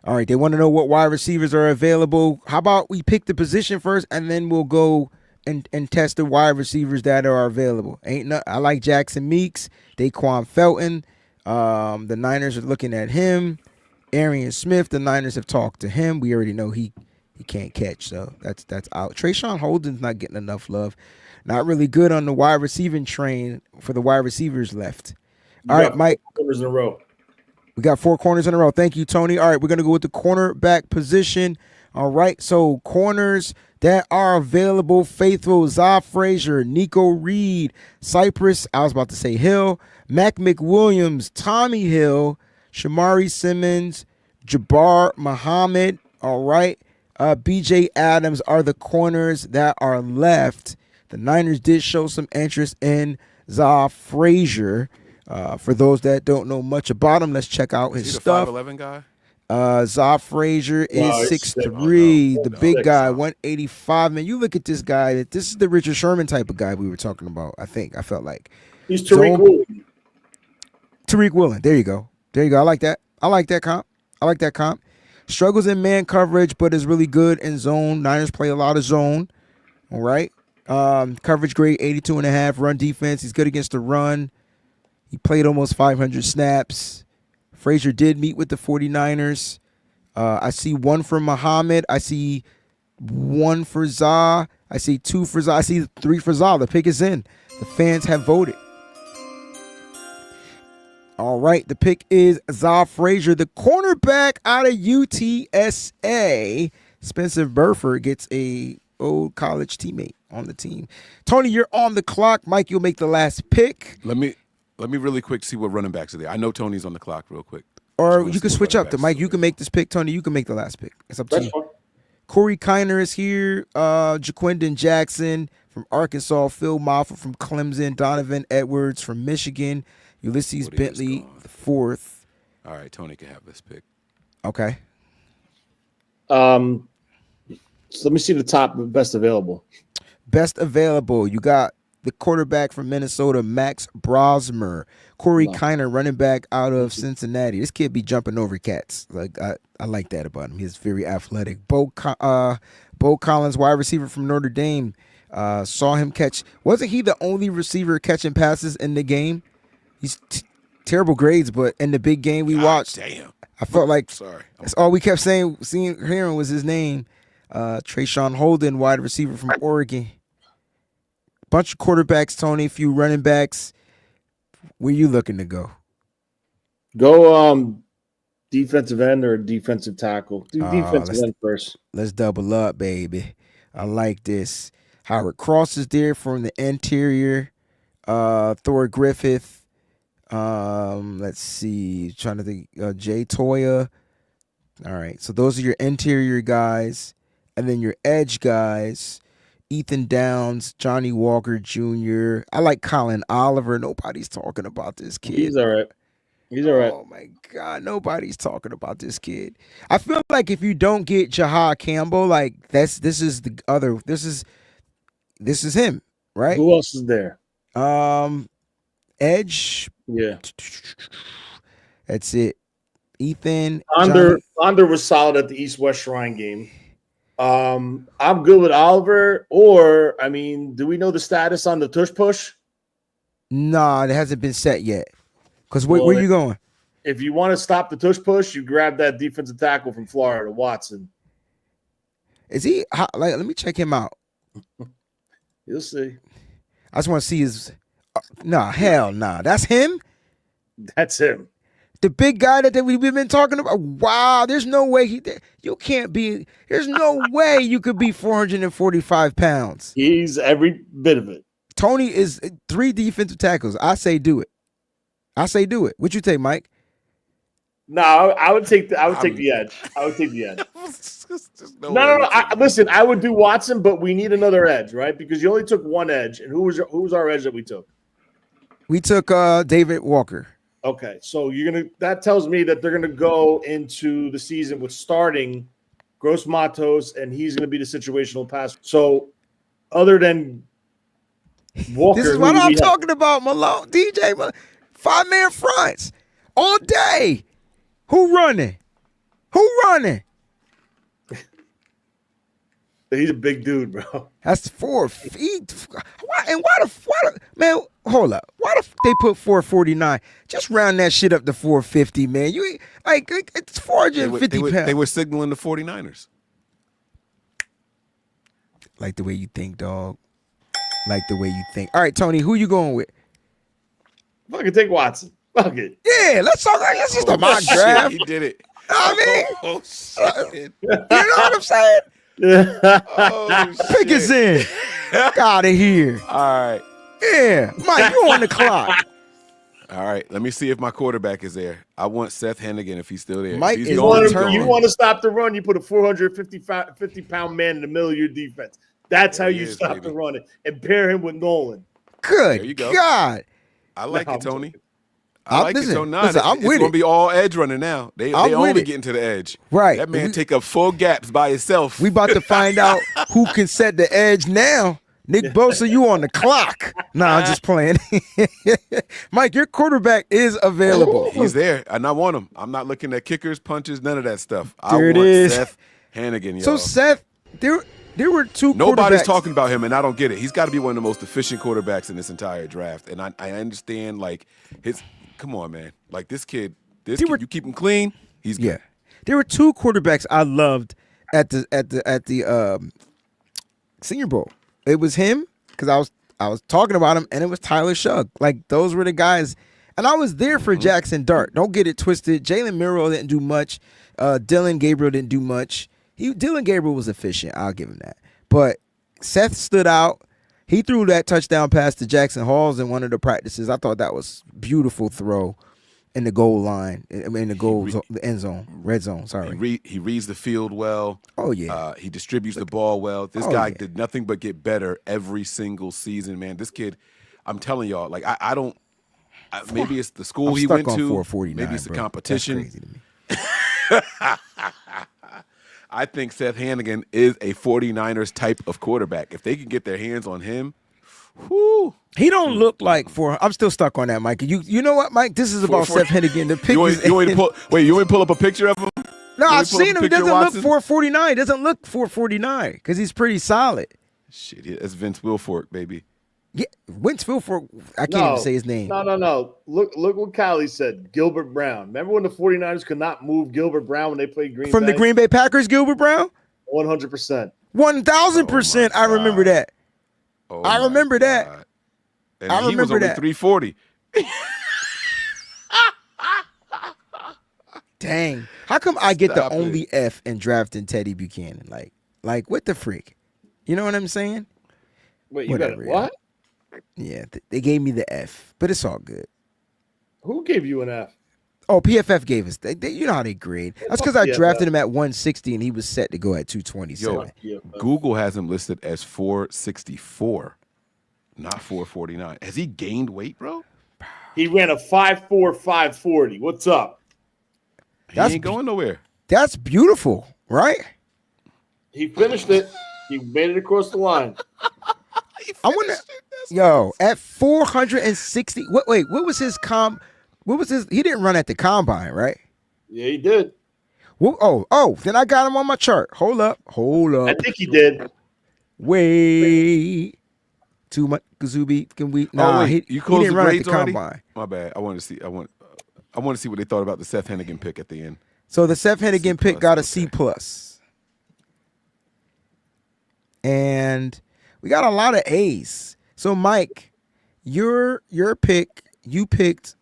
All right, they want to know what wide receivers are available. How about we pick the position first, and then we'll go and test the wide receivers that are available. I like Jackson Meeks, Daquan Felton. The Niners are looking at him. Arian Smith, the Niners have talked to him. We already know he can't catch, so that's out. Trayshawn Holden's not getting enough love. Not really good on the wide receiving train for the wide receivers left. All right, Mike. Corners in a row. We got 4 corners in a row. Thank you, Tony. All right, we're going to go with the cornerback position. All right, so corners that are available: Faithful, Za Frazier, Nico Reed, Cypress, I was about to say Hill, Mac McWilliams, Tommy Hill, Shamari Simmons, Jabbar Muhammad. All right, B.J. Adams are the corners that are left. The Niners did show some interest in Za Frazier. For those that don't know much about him, let's check out his stuff. 5'11" guy. Za Frazier is 6'3", the big guy, 185. Man, you look at this guy. This is the Richard Sherman type of guy we were talking about. I felt like he's Tariq Woolen. Tariq Woolen. There you go. I like that. I like that comp. Struggles in man coverage, but is really good in zone. Niners play a lot of zone. All right. Coverage grade 82.5. Run defense. He's good against the run. He played almost 500 snaps. Frazier did meet with the 49ers. I see 1 for Muhammad. I see 1 for Za. I see 2 for Za. I see 3 for Za. The pick is in. The fans have voted. All right, the pick is Za Frazier, the cornerback out of UTSA. Spencer Burford gets a old college teammate on the team. Tony, you're on the clock. Mike, you'll make the last pick. Let me really quick see what running backs are there. I know Tony's on the clock real quick. Or you can switch up to Mike. You can make this pick, Tony. You can make the last pick. It's up to you. Corey Kiner is here. Jaquindon Jackson from Arkansas. Phil Moffitt from Clemson. Donovan Edwards from Michigan. Ulysses Bentley, the 4th. All right, Tony can have this pick. Okay. So let me see the top best available. Best available. You got the quarterback from Minnesota, Max Brosmer. Corey Kiner, running back out of Cincinnati. This kid be jumping over cats. Like I like that about him. He's very athletic. Bo Collins, wide receiver from Notre Dame. Saw him catch. Wasn't he the only receiver catching passes in the game? He's terrible grades, but in the big game we watched, damn, I felt like sorry. That's all we kept hearing was his name. Trayshawn Holden, wide receiver from Oregon. Bunch of quarterbacks, Tony. A few running backs. Where you looking to go? Go defensive end or defensive tackle. Do defensive end first. Let's double up, baby. I like this. Howard Cross is there from the interior. Thor Griffith. Let's see. Trying to think. Jay Toya. All right. So those are your interior guys. And then your edge guys. Ethan Downs, Johnny Walker Jr. I like Colin Oliver. Nobody's talking about this kid. He's all right. Oh my God, nobody's talking about this kid. I feel like if you don't get Jahad Campbell, like this is him, right? Who else is there? Edge. Yeah. That's it. Ethan. Onder was solid at the East-West Shrine game. I'm good with Oliver. Or, I mean, do we know the status on the tush push? Nah, it hasn't been set yet. Because where are you going? If you want to stop the tush push, you grab that defensive tackle from Florida, Watson. Is he like? Let me check him out. You'll see. I just want to see his. Hell nah. That's him. That's him. The big guy that we've been talking about. Wow, there's no way you can't be. There's no way you could be 445 pounds. He's every bit of it. Tony is 3 defensive tackles. I say do it. What you take, Mike? No, I would take the edge. I would take the edge. No. Listen, I would do Watson, but we need another edge, right? Because you only took one edge, and who was our edge that we took? We took David Walker. Okay, so that tells me that they're gonna go into the season with starting Gross Matos, and he's gonna be the situational pass. So, other than Walker, this is what I'm talking about, Malone, DJ, 5-man fronts all day. Who running? Who running? He's a big dude, bro. That's 4 feet. Why the man? Hold up. Why the they put 449? Just round that shit up to 450, man. You ain't like it's 450 pounds. They were signaling the 49ers. Like the way you think, dog. Like the way you think. All right, Tony, who you going with? Fucking take Watson. Fuck it. Yeah, let's talk. Let's just a mock draft. He did it. I mean, Oh shit. you know what I'm saying? Oh, Pick us in. Out of here. All right. Yeah, Mike, you on the clock. All right. Let me see if my quarterback is there. I want Seth Hennigan if he's still there. Mike If he's is gone, he's determined. You gone. want to stop the run, you put a 450-pound man in the middle of your defense. That's how There he you is, stop baby. the run and pair him with Nolan. Good There you go. God. I like No, it, Tony. I'm I like listen, it, Tony. Nah, listen, I'm it's with gonna it. be all edge running now. They I'm with only it. getting to the edge. Right. That man take up 4 gaps by himself. We about to find out who can set the edge now. Nick Bosa, you on the clock. Nah, I'm just playing. Mike, your quarterback is available. He's there, and I want him. I'm not looking at kickers, punches, none of that stuff. There I it want is. Seth Hennigan, y'all. So, Seth, there were two Nobody's quarterbacks. talking about him, and I don't get it. He's got to be one of the most efficient quarterbacks in this entire draft. And I understand, like, come on, man. Like, this kid, you keep him clean, he's good. Yeah. There were two quarterbacks I loved at the Senior Bowl. It was him, because I was talking about him, and it was Tyler Shugg. Like, those were the guys. And I was there for Jackson Dart. Don't get it twisted. Jalen Miro didn't do much. Dylan Gabriel didn't do much. Dylan Gabriel was efficient. I'll give him that. But Seth stood out. He threw that touchdown pass to Jackson Halls in one of the practices. I thought that was beautiful throw in the goal line. I mean, the end zone, red zone. Sorry. He reads the field well. Oh, yeah. He distributes the ball well. This guy yeah. did nothing but get better every single season, man. This kid, I'm telling y'all, like I don't. Maybe it's the school I'm he stuck went on to. 449, Maybe it's the bro. competition. That's crazy to me. I think Seth Hennigan is a 49ers type of quarterback. If they can get their hands on him, whoo. He don't look like I'm still stuck on that, Mike. You know what, Mike? This is about Seth Hennigan. The pick You is want to pull up a picture of him? No, You I've ain't pull up seen a him. He picture of doesn't look Watson? 449. He doesn't look 449 because he's pretty solid. Shit, that's Vince Wilfork, baby. Yeah, Wentzville I can't even say his name. No. Look what Kylie said. Gilbert Brown. Remember when the 49ers could not move Gilbert Brown when they played Green Bay? From the Green Bay Packers, Gilbert Brown? 100%. 1,000%. I remember that. Oh I remember my that. God. And I he was remember only that. 340. Dang. How come I get Stop the only F in drafting Teddy Buchanan? Like what the freak? You know what I'm saying? Wait, you Whatever, got it? What? Yeah, they gave me the F, but it's all good. Who gave you an F? Oh, PFF gave us. You know how they grade. That's because I PFF. drafted him at 160 and he was set to go at 227. Yo, Google has him listed as 464, not 449. Has he gained weight, bro? He ran a 5.4 540. What's up? He ain't going nowhere. That's beautiful, right? He finished it. He made it across the line. I wonder. Yo, at 460. Wait, what was his What was his? He didn't run at the combine, right? Yeah, he did. Oh, then I got him on my chart. Hold up. I think he did. Wait. Too much Kazubi. Can we? Nah, he you closed didn't the run at the grades already? combine. My bad. I want to see. I want to see what they thought about the Seth Hennigan pick at the end. So the Seth Hennigan pick got a C plus, and we got a lot of A's. So Mike, your pick, you picked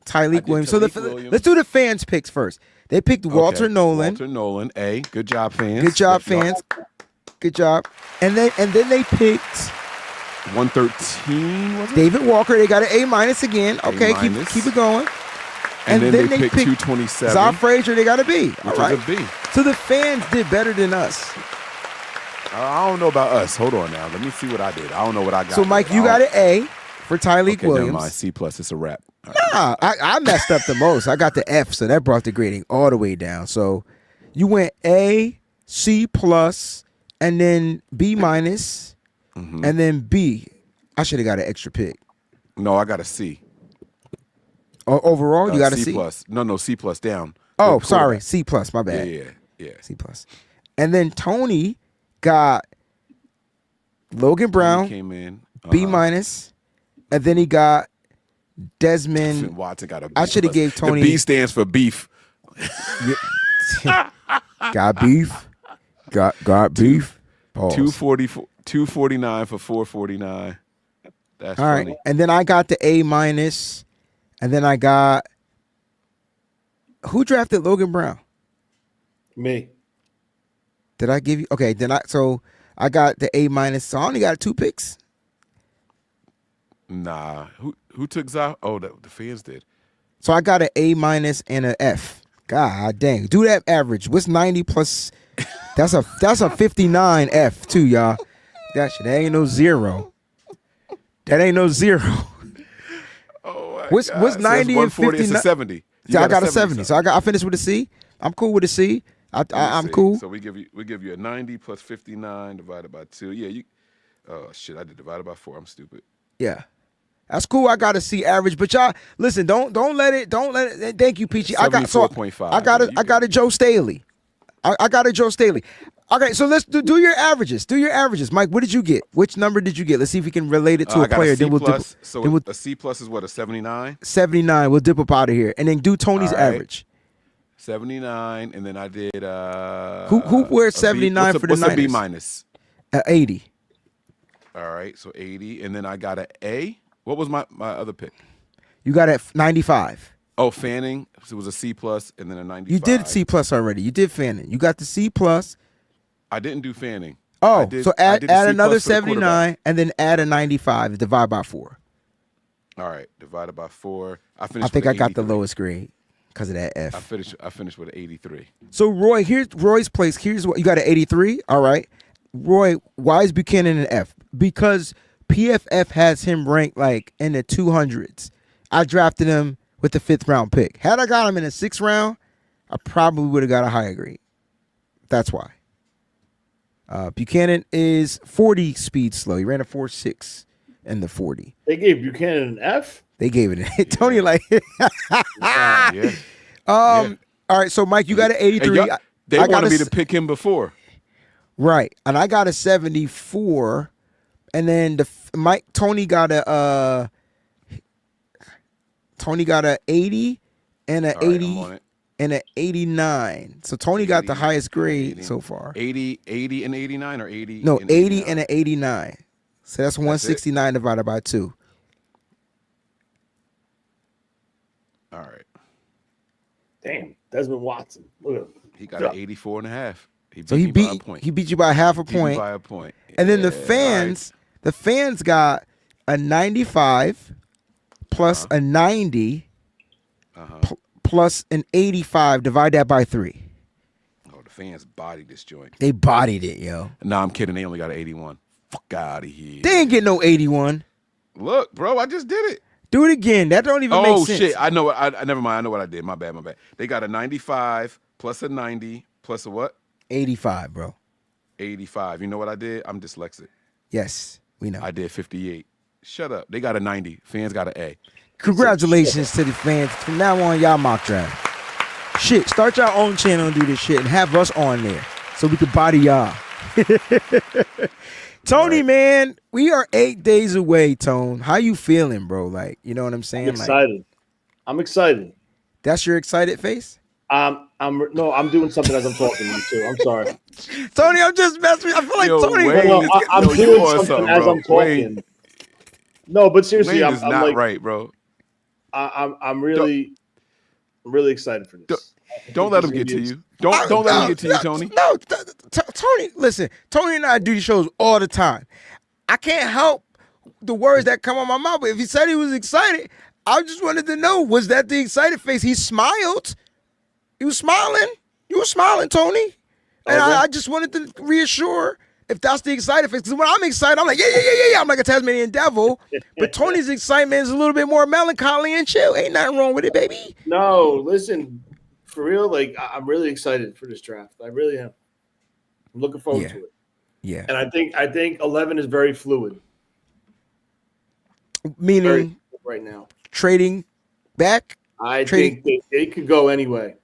Tyleek Williams. So Williams. let's do the fans' picks first. They picked Walter Okay. Nolan. Walter Nolan. A. Good job, fans. Good job, fans. Good job. And then they picked 113, was it? David Walker. They got an A minus again. Okay, A-minus. keep it going. And then they picked 227. Zah Frazier. They got a B. All which right. is a B. So the fans did better than us. I don't know about us. Hold on now. Let me see what I did. I don't know what I got. So Mike, you got an A for Tyleek okay, never Williams. mind. C plus. It's a wrap. All right. Nah, I messed up the most. I got the F, so that brought the grading all the way down. So you went A, C plus, and then B minus, and then B. I should have got an extra pick. No, I got a C. Overall, you got a C. plus. No, C plus down. Oh, Good sorry, quarterback. C plus. My bad. Yeah. C plus. And then Tony got Logan He Brown came in. B minus, and then he got Desmond. Watson got a B. I should have gave Tony. The B stands for beef. Got beef. Got beef. Pause. 249 for 449. That's All funny. right, and then I got the A minus, and then I got who drafted Logan Brown? Me. Did I give you? Okay, then I got the A minus. So I only got 2 picks. Nah. Who took Zah? Oh, the fans did. So I got an A minus and an F. God dang, do that average. What's 90 plus? That's a 59 F too, y'all. That ain't no 0. That ain't no 0. Oh my What's God. 90 and 140, 59? It's a 70. I got a 70. So I finished with a C. I'm cool with a C. I'm cool. So we give you a 90 plus 59 divided by 2. Yeah, you. Oh shit! I did divided by 4. I'm stupid. Yeah. That's cool. I got to see average, but y'all listen. Don't let it. Thank you, Peachy. I got 74.5. I got a Joe Staley. I got a Joe Staley. Okay, so let's do your averages. Do your averages, Mike. What did you get? Which number did you get? Let's see if we can relate it to I a got player. A C Then we'll plus, dip. so Then we'll, a C plus is what, a 79? 79. We'll dip up out of here, and then do Tony's All right. average. 79, and then I did. Who wears 79 for the Niners? What's a B Niners? minus? 80. All right, so 80, and then I got an A. What was my other pick? You got at 95. Oh, Fanning. So it was a C plus, and then a 95. You did C plus already. You did Fanning. You got the C plus. I didn't do Fanning. Oh, I did- so I add did a C another plus for the quarterback. 79 and then add a 95. Divide by 4. All right, divided by 4. I I finished. think with I got the 83. lowest grade because of that F. I finished with an 83. So Roy, here's Roy's place. Here's what you got at 83. All right, Roy, why is Buchanan an F? Because PFF has him ranked like in the 200s. I drafted him with the 5th round pick. Had I got him in the 6th round, I probably would have got a higher grade. That's why. Buchanan is 40 speed slow. He ran a 4.6 in the 40. They gave Buchanan an F. They gave it. Tony like. Yeah. All right. So Mike, you got an 83. Hey, they I got wanted me a to pick him before. Right, and I got a 74, and then Tony got a 80 and a All right, 80 I'm on it. and a 89. So Tony got the 80, highest grade 80. so far. 80 and 89 or 80? No, and 80 89? and an 89. So that's 169 divided by 2. All right. Damn, Desmond Watson. Look at him. He got an 84 and a half. So he me by a beat point. he beat you by half a Beat me point. by a point. And then the Yeah, fans got a 95 plus a 90 plus an 85. Divide that by 3. Oh, the fans bodied this joint. They bodied it, yo. Nah, I'm kidding. They only got an 81. Fuck out of here. They ain't get no 81. Look, bro, I just did it. Do it again. That don't even make Oh sense. shit! I know. I never mind. I know what I did. My bad. They got a 95 plus a 90 plus a what? 85, bro. 85. You know what I did? I'm dyslexic. Yes, we know. I did 58. Shut up. They got a 90. Fans got an A. Congratulations to the fans. From now on, y'all mock draft. Shit, start your own channel and do this shit and have us on there so we could body y'all. Tony, Right. man, we are 8 days away, Tone. How you feeling, bro? Like, you know what I'm saying? I'm excited. I'm excited. That's your excited face? I'm doing something as I'm talking to you too. I'm sorry. Tony, I'm just messing with you. I feel like Yo, Tony. Wayne No, is- I'm yo, you doing on something something, as bro. I'm talking. Wayne- No, but seriously, Wayne I'm is not like, right, bro. I'm really excited for this. Don't let him get to you. Don't let him get to you, Tony. No, Tony, listen. Tony and I do these shows all the time. I can't help the words that come on my mouth. But if he said he was excited, I just wanted to know, was that the excited face? He smiled. He was smiling. You were smiling, Tony. And I just wanted to reassure if that's the excited face. Because when I'm excited, I'm like, yeah. I'm like a Tasmanian devil. But Tony's excitement is a little bit more melancholy and chill. Ain't nothing wrong with it, baby. No, listen, for real, like I'm really excited for this draft. I really am. I'm looking forward to it. Yeah. And I think 11 is very fluid Meaning right now. trading back. I Trading- think it could go anyway.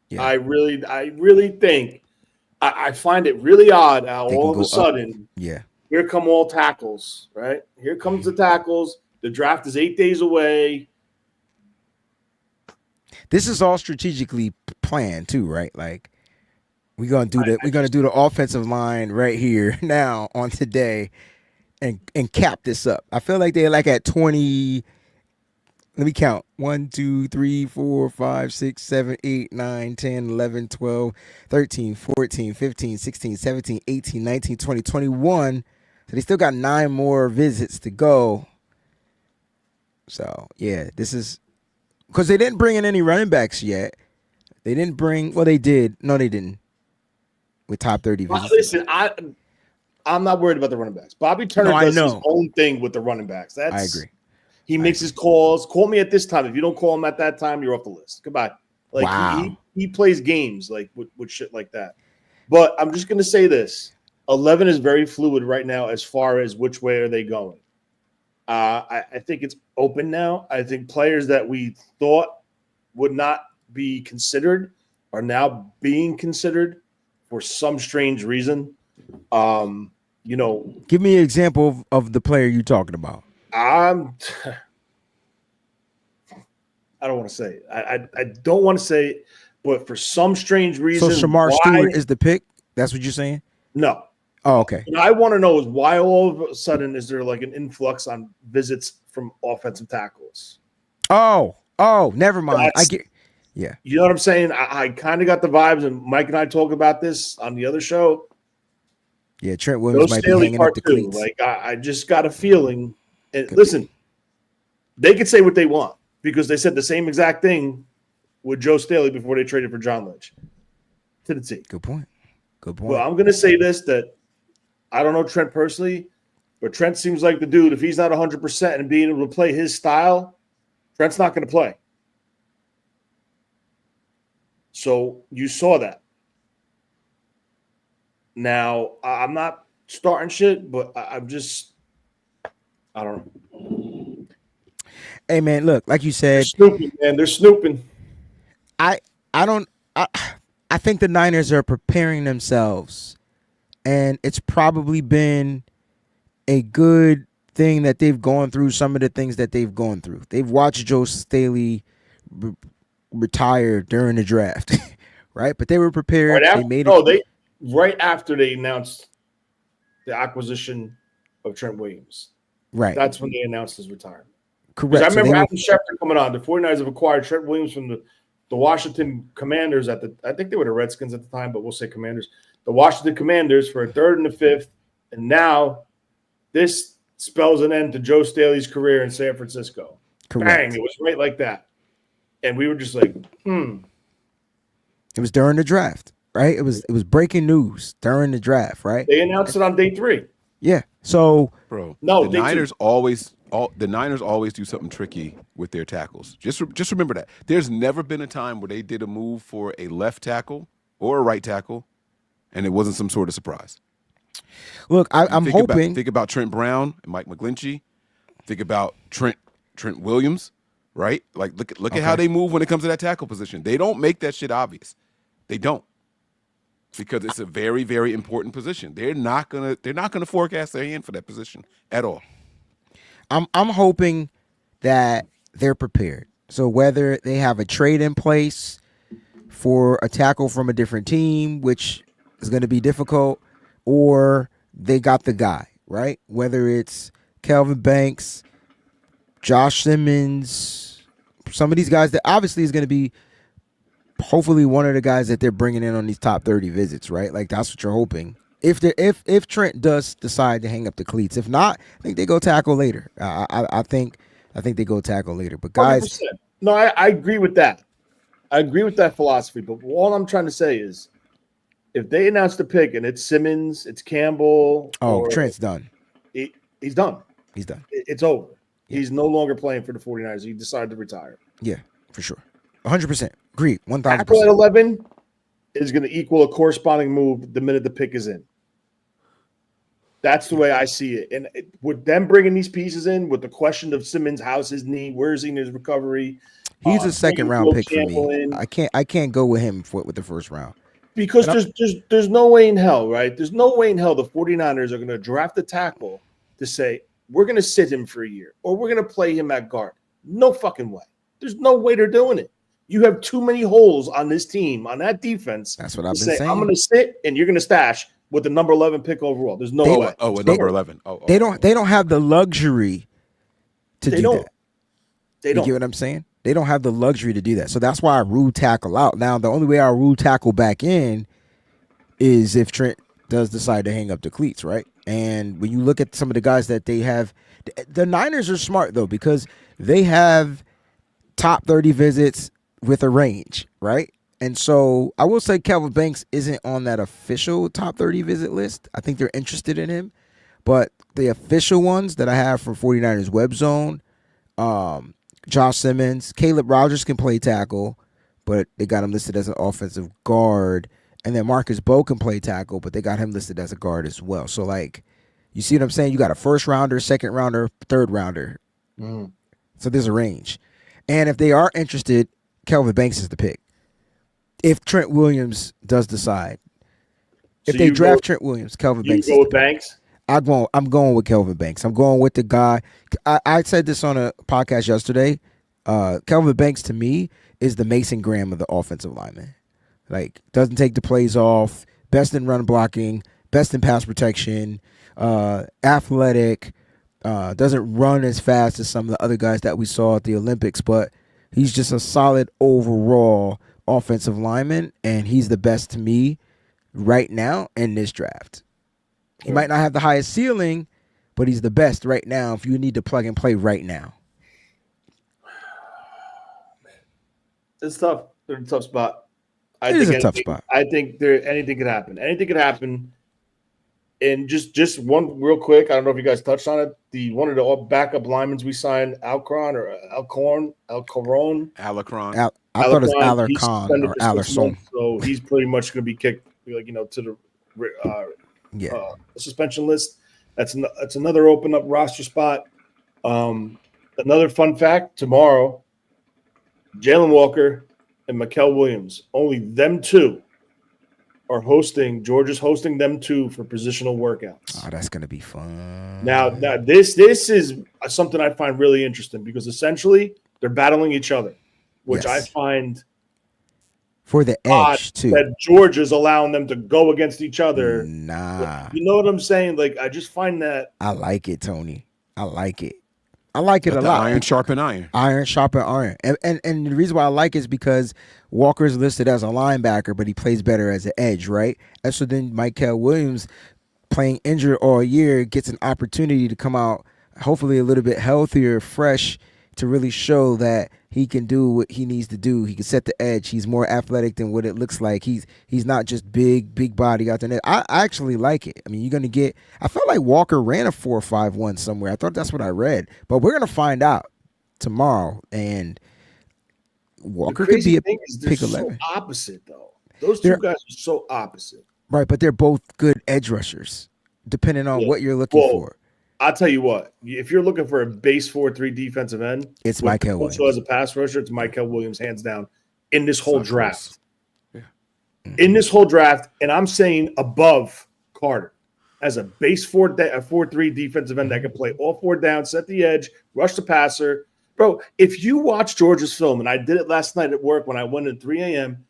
Yeah. I really think I find it really odd how They all can of a go up. sudden Yeah. here come all tackles, right? Here comes the tackles. The draft is 8 days away. This is all strategically planned too, right? Like we're gonna do I the offensive line right here now on today and cap this up. I feel like they're like at 20. Let me count. 1, 2, 3, 4, 5, 6, 7, 8, 9, 10, 11, 12, 13, 14, 15, 16, 17, 18, 19, 20, 21. So they still got 9 more visits to go. So, yeah, this is because they didn't bring in any running backs yet. They didn't bring, well, they did. No, they didn't. With top 30 visits. Listen, I'm not worried about the running backs. Bobby Turner No, I does his know. own thing with the running backs. I agree. He makes his calls. Call me at this time. If you don't call him at that time, you're off the list. Goodbye. Like Wow. he plays games like with shit like that. But I'm just gonna say this: 11 is very fluid right now as far as which way are they going. I think it's open now. I think players that we thought would not be considered are now being considered for some strange reason. You know, Give me an example of the player you're talking about. I don't want to say it. I don't want to say it, but for some strange reason, So Shamar Stewart is the pick? That's what you're saying? no. Oh, okay. What I want to know is why all of a sudden is there like an influx on visits from offensive tackles? Oh, never mind. I get. Yeah. You know what I'm saying? I kind of got the vibes, and Mike and I talked about this on the other show. Yeah, Trent Williams might be hanging up the cleats. Like I just got a feeling. And listen, they could say what they want because they said the same exact thing with Joe Staley before they traded for John Lynch to the T. Good point. Well, I'm going to say this, that I don't know Trent personally, but Trent seems like the dude. If he's not 100% and being able to play his style, Trent's not going to play. So you saw that. Now, I'm not starting shit, but I don't know. Hey man, look, like you said, They're snooping, man. They're snooping. I think the Niners are preparing themselves, and it's probably been a good thing that they've gone through some of the things that they've gone through. They've watched Joe Staley retire during the draft, right? But they were prepared. Right after they announced the acquisition of Trent Williams. Right. That's when they announced his retirement. Correct. I remember Adam Schefter coming on. The 49ers have acquired Trent Williams from the Washington Commanders I think they were the Redskins at the time, but we'll say Commanders. The Washington Commanders for a 3rd and a 5th. And now this spells an end to Joe Staley's career in San Francisco. Correct. Bang, it was right like that. And we were just like, It was during the draft, right? It was breaking news during the draft, right? They announced it on day 3. Yeah. So, bro, no, the Niners always do something tricky with their tackles. Just remember that. There's never been a time where they did a move for a left tackle or a right tackle, and it wasn't some sort of surprise. Look, I'm hoping. Think about Trent Brown and Mike McGlinchey. Think about Trent Williams, right? Like look at how they move when it comes to that tackle position. They don't make that shit obvious. They don't. Because it's a very, very important position. They're not gonna forecast their hand for that position at all. I'm hoping that they're prepared. So whether they have a trade in place for a tackle from a different team, which is going to be difficult, or they got the guy, right? Whether it's Kelvin Banks, Josh Simmons, some of these guys that obviously is going to be hopefully one of the guys that they're bringing in on these top 30 visits, right? Like that's what you're hoping. If Trent does decide to hang up the cleats, if not, I think they go tackle later. I think they go tackle later. But guys, 100%. No, I agree with that. I agree with that philosophy. But all I'm trying to say is, if they announce the pick and it's Simmons, it's Campbell. Trent's done. He's done. He's done. It's over. Yeah. He's no longer playing for the 49ers. He decided to retire. Yeah, for sure. 100%. Agreed. 1,000%. Tackle at 11 is going to equal a corresponding move the minute the pick is in. That's the way I see it. And with them bringing these pieces in, with the question of Simmons, how's his knee, where's he in his recovery, He's a second bringing round Will pick for me. Campbell in. I can't go with him with the first round. Because And there's no way in hell, right? There's no way in hell the 49ers are going to draft a tackle to say, we're going to sit him for a year or we're going to play him at guard. No fucking way. There's no way they're doing it. You have too many holes on this team, on that defense. That's what I've been saying. saying. I'm going to sit and you're going to stash with the number 11 pick overall. There's no way. With number 11. They don't have the luxury to do that. They don't. You get what I'm saying? They don't have the luxury to do that. So that's why I rule tackle out. Now, the only way I rule tackle back in is if Trent does decide to hang up the cleats, right? And when you look at some of the guys that they have, the Niners are smart, though, because they have top 30 visits with a range, right? And so I will say Kelvin Banks isn't on that official top 30 visit list. I think they're interested in him. But the official ones that I have from 49ers Web Zone, Josh Simmons, Caleb Rogers can play tackle, but they got him listed as an offensive guard. And then Marcus Bowe can play tackle, but they got him listed as a guard as well. So, like, you see what I'm saying? You got a first rounder, second rounder, third rounder. So there's a range. And if they are interested, Kelvin Banks is the pick. If Trent Williams does decide. If they draft Trent Williams, Kelvin Banks. You go with Banks? I'm going with Kelvin Banks. I'm going with the guy. I said this on a podcast yesterday. Kelvin Banks, to me, is the Mason Graham of the offensive lineman. Like, doesn't take the plays off, best in run blocking, best in pass protection, athletic, doesn't run as fast as some of the other guys that we saw at the Olympics, but he's just a solid overall offensive lineman, and he's the best to me right now in this draft. He might not have the highest ceiling, but he's the best right now if you need to plug and play right now. It's tough. They're in a tough spot. It is a tough spot. I think anything could happen. Anything could happen. And just one real quick, I don't know if you guys touched on it. One of the backup linemen we signed, Alcorn. Alarcon. I thought it was Alarcon or Alarson. So he's pretty much going to be kicked, to the suspension list. That's another open up roster spot. Another fun fact: tomorrow, Jalen Walker and Mikael Williams, only them two are hosting. Georgia's hosting them two for positional workouts. Oh, that's gonna be fun. Now this is something I find really interesting because essentially they're battling each other, which I find for the edge too. That Georgia's allowing them to go against each other. Nah, you know what I'm saying? Like, I just find that I like it, Tony. I like it a lot. Iron sharpen iron. Iron sharpen iron. And the reason why I like it is because Walker's listed as a linebacker, but he plays better as an edge, right? And so then Mikael Williams, playing injured all year, gets an opportunity to come out hopefully a little bit healthier, fresh, to really show that he can do what he needs to do. He can set the edge. He's more athletic than what it looks like. He's not just big body out there. I actually like it. I mean, you're going to get – I felt like Walker ran a 4.51 somewhere. I thought that's what I read. But we're going to find out tomorrow. And Walker could be a pick 11. So opposite, though. Those two guys are so opposite. Right, but they're both good edge rushers, depending on what you're looking for. I'll tell you what. If you're looking for a base 4-3 defensive end, it's Mikael Williams. Also, as a pass rusher, it's Mikael Williams, hands down, in this whole draft. Yeah. In this whole draft, and I'm saying above Carter as a base 4-3 defensive end that can play all four down, set the edge, rush the passer. Bro, if you watch Georgia's film, and I did it last night at work when I went at 3 a.m.,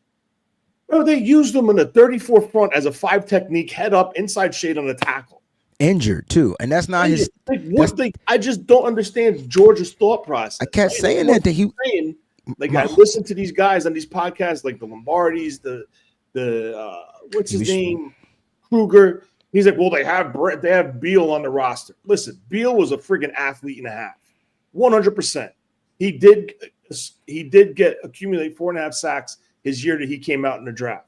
bro, they used him in the 34 front as a 5 technique, head up, inside shade on the tackle. Injured too, and that's not his. I just don't understand Georgia's thought process. I kept saying that he. I listen to these guys on these podcasts, like the Lombardis, the what's his name, Kruger. He's like, well, they have Beal on the roster. Listen, Beal was a friggin' athlete and a half, 100%. He did accumulate 4.5 sacks his year that he came out in the draft.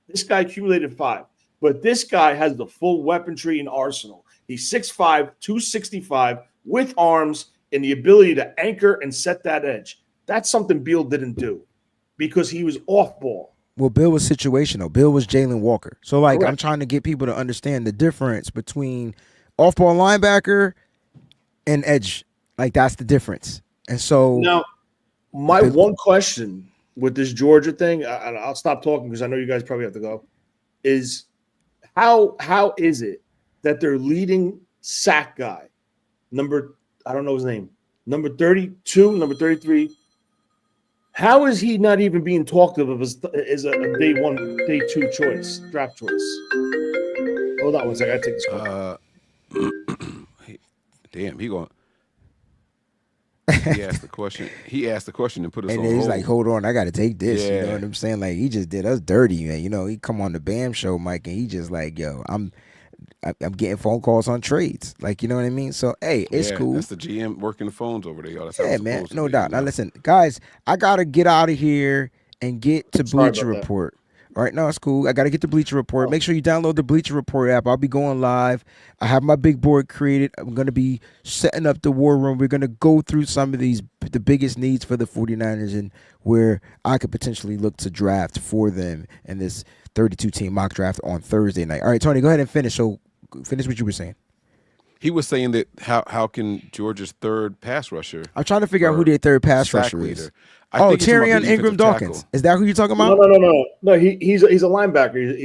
This guy accumulated 5. But this guy has the full weaponry and arsenal. He's 6'5", 265, with arms and the ability to anchor and set that edge. That's something Beal didn't do because he was off ball. Well, Bill was situational. Bill was Jalen Walker. So, like, Correct. I'm trying to get people to understand the difference between off-ball linebacker and edge. Like, that's the difference. And so now, My one question with this Georgia thing, I'll stop talking because I know you guys probably have to go, is how is it that their leading sack guy, I don't know his name, number 32, number 33, how is he not even being talked of as a day 1, day 2 choice, draft choice? Hold on one second. I gotta take this call. Damn, he asked the question. He asked the question and put us and on he's hold. like, hold on, I got to take this. You know Yeah. what I'm saying? Like, he just did us dirty, man. You know, he come on the BAM show, Mike, and he just like, yo, I'm getting phone calls on trades. Like, you know what I mean? So, hey, it's cool. That's the GM working the phones over there, y'all. That's how Yeah, it's man, supposed to no be, doubt. you Now, know? listen, guys, I got to get out of here and get to Sorry Bleacher about that. Report. All right, no, it's cool. I got to get the Bleacher Report. Make sure you download the Bleacher Report app. I'll be going live. I have my big board created. I'm going to be setting up the war room. We're going to go through some of the biggest needs for the 49ers and where I could potentially look to draft for them in this 32-team mock draft on Thursday night. All right, Tony, go ahead and finish. So finish what you were saying. He was saying that how can Georgia's third pass rusher? I'm trying to figure out who their third pass sack rusher is. leader. I think he's talking about Tyrion the Ingram defensive Dawkins. tackle. Is that who you're talking about? No. He's a linebacker.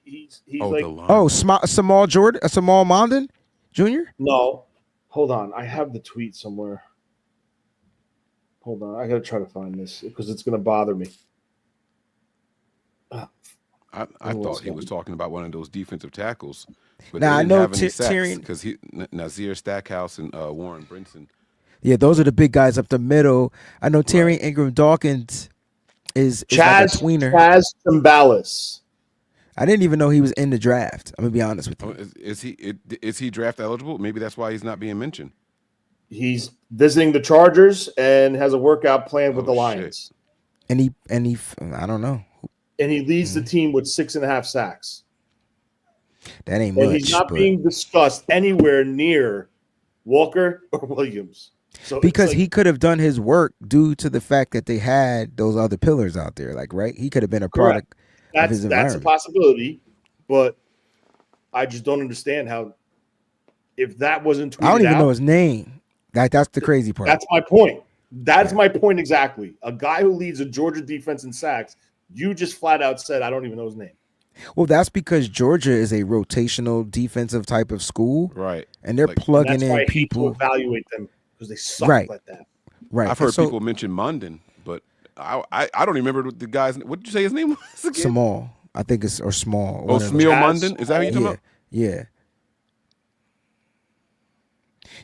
He's like the line. Samal Jordan, Samal Mondon Jr. no. Hold on, I have the tweet somewhere. Hold on, I gotta try to find this because it's gonna bother me. I thought he was talking about one of those defensive tackles, but Now, they I didn't know have any sacks Tyrion. because Nazir Stackhouse and Warren Brinson. Yeah, those are the big guys up the middle. I know Tyrion Ingram Dawkins is like a tweener. Chaz Timbalis. I didn't even know he was in the draft. I'm gonna be honest with you. Is he draft eligible? Maybe that's why he's not being mentioned. He's visiting the Chargers and has a workout plan with the Lions. And he I don't know. And he leads the team with 6.5 sacks. That ain't much. And he's not being discussed anywhere near Walker or Williams. So because he could have done his work due to the fact that they had those other pillars out there. Like, right? He could have been a product of his environment. That's a possibility, but I just don't understand how if that wasn't tweeted out. I don't even know his name. That's the crazy part. That's my point. That's my point exactly. A guy who leads a Georgia defense in sacks, you just flat out said, I don't even know his name. Well, that's because Georgia is a rotational defensive type of school. Right. And they're plugging in people. To evaluate them because they suck like that. Right. I've heard people mention Mondon, but I don't remember the guy's name. What did you say his name was again? Small. I think it's or small. Oh, Smeel Mondon? Is that who you're talking about? Yeah.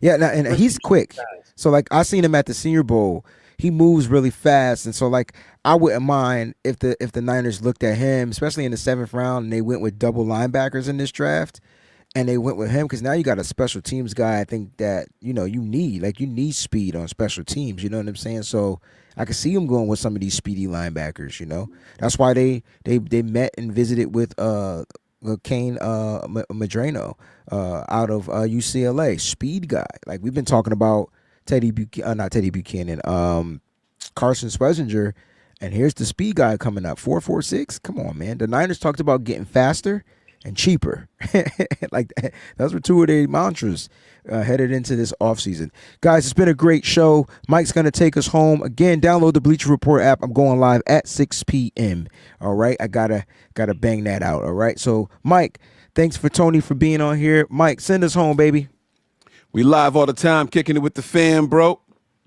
Yeah, and he's quick. So, like, I seen him at the Senior Bowl. He moves really fast, and so, like, I wouldn't mind if the Niners looked at him, especially in the 7th round, and they went with double linebackers in this draft, and they went with him because now you got a special teams guy. I think that you need speed on special teams. You know what I'm saying? So I could see him going with some of these speedy linebackers. You know, that's why they met and visited with Kane Madrano out of UCLA, speed guy. Like we've been talking about not Teddy Buchanan, Carson Swesinger, and here's the speed guy coming up, 4.46. Come on, man. The Niners talked about getting faster and cheaper. Like those were two of their mantras headed into this offseason. Guys, it's been a great show. Mike's going to take us home. Again, download the Bleacher Report app. I'm going live at 6 p.m. All right? I gotta bang that out. All right? So, Mike, thanks for Tony for being on here. Mike, send us home, baby. We live all the time, kicking it with the fam, bro.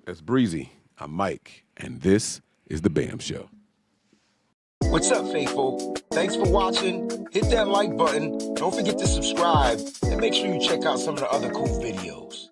That's Breezy. I'm Mike, and this is The BAM Show. What's up, faithful? Thanks for watching. Hit that like button. Don't forget to subscribe, and make sure you check out some of the other cool videos.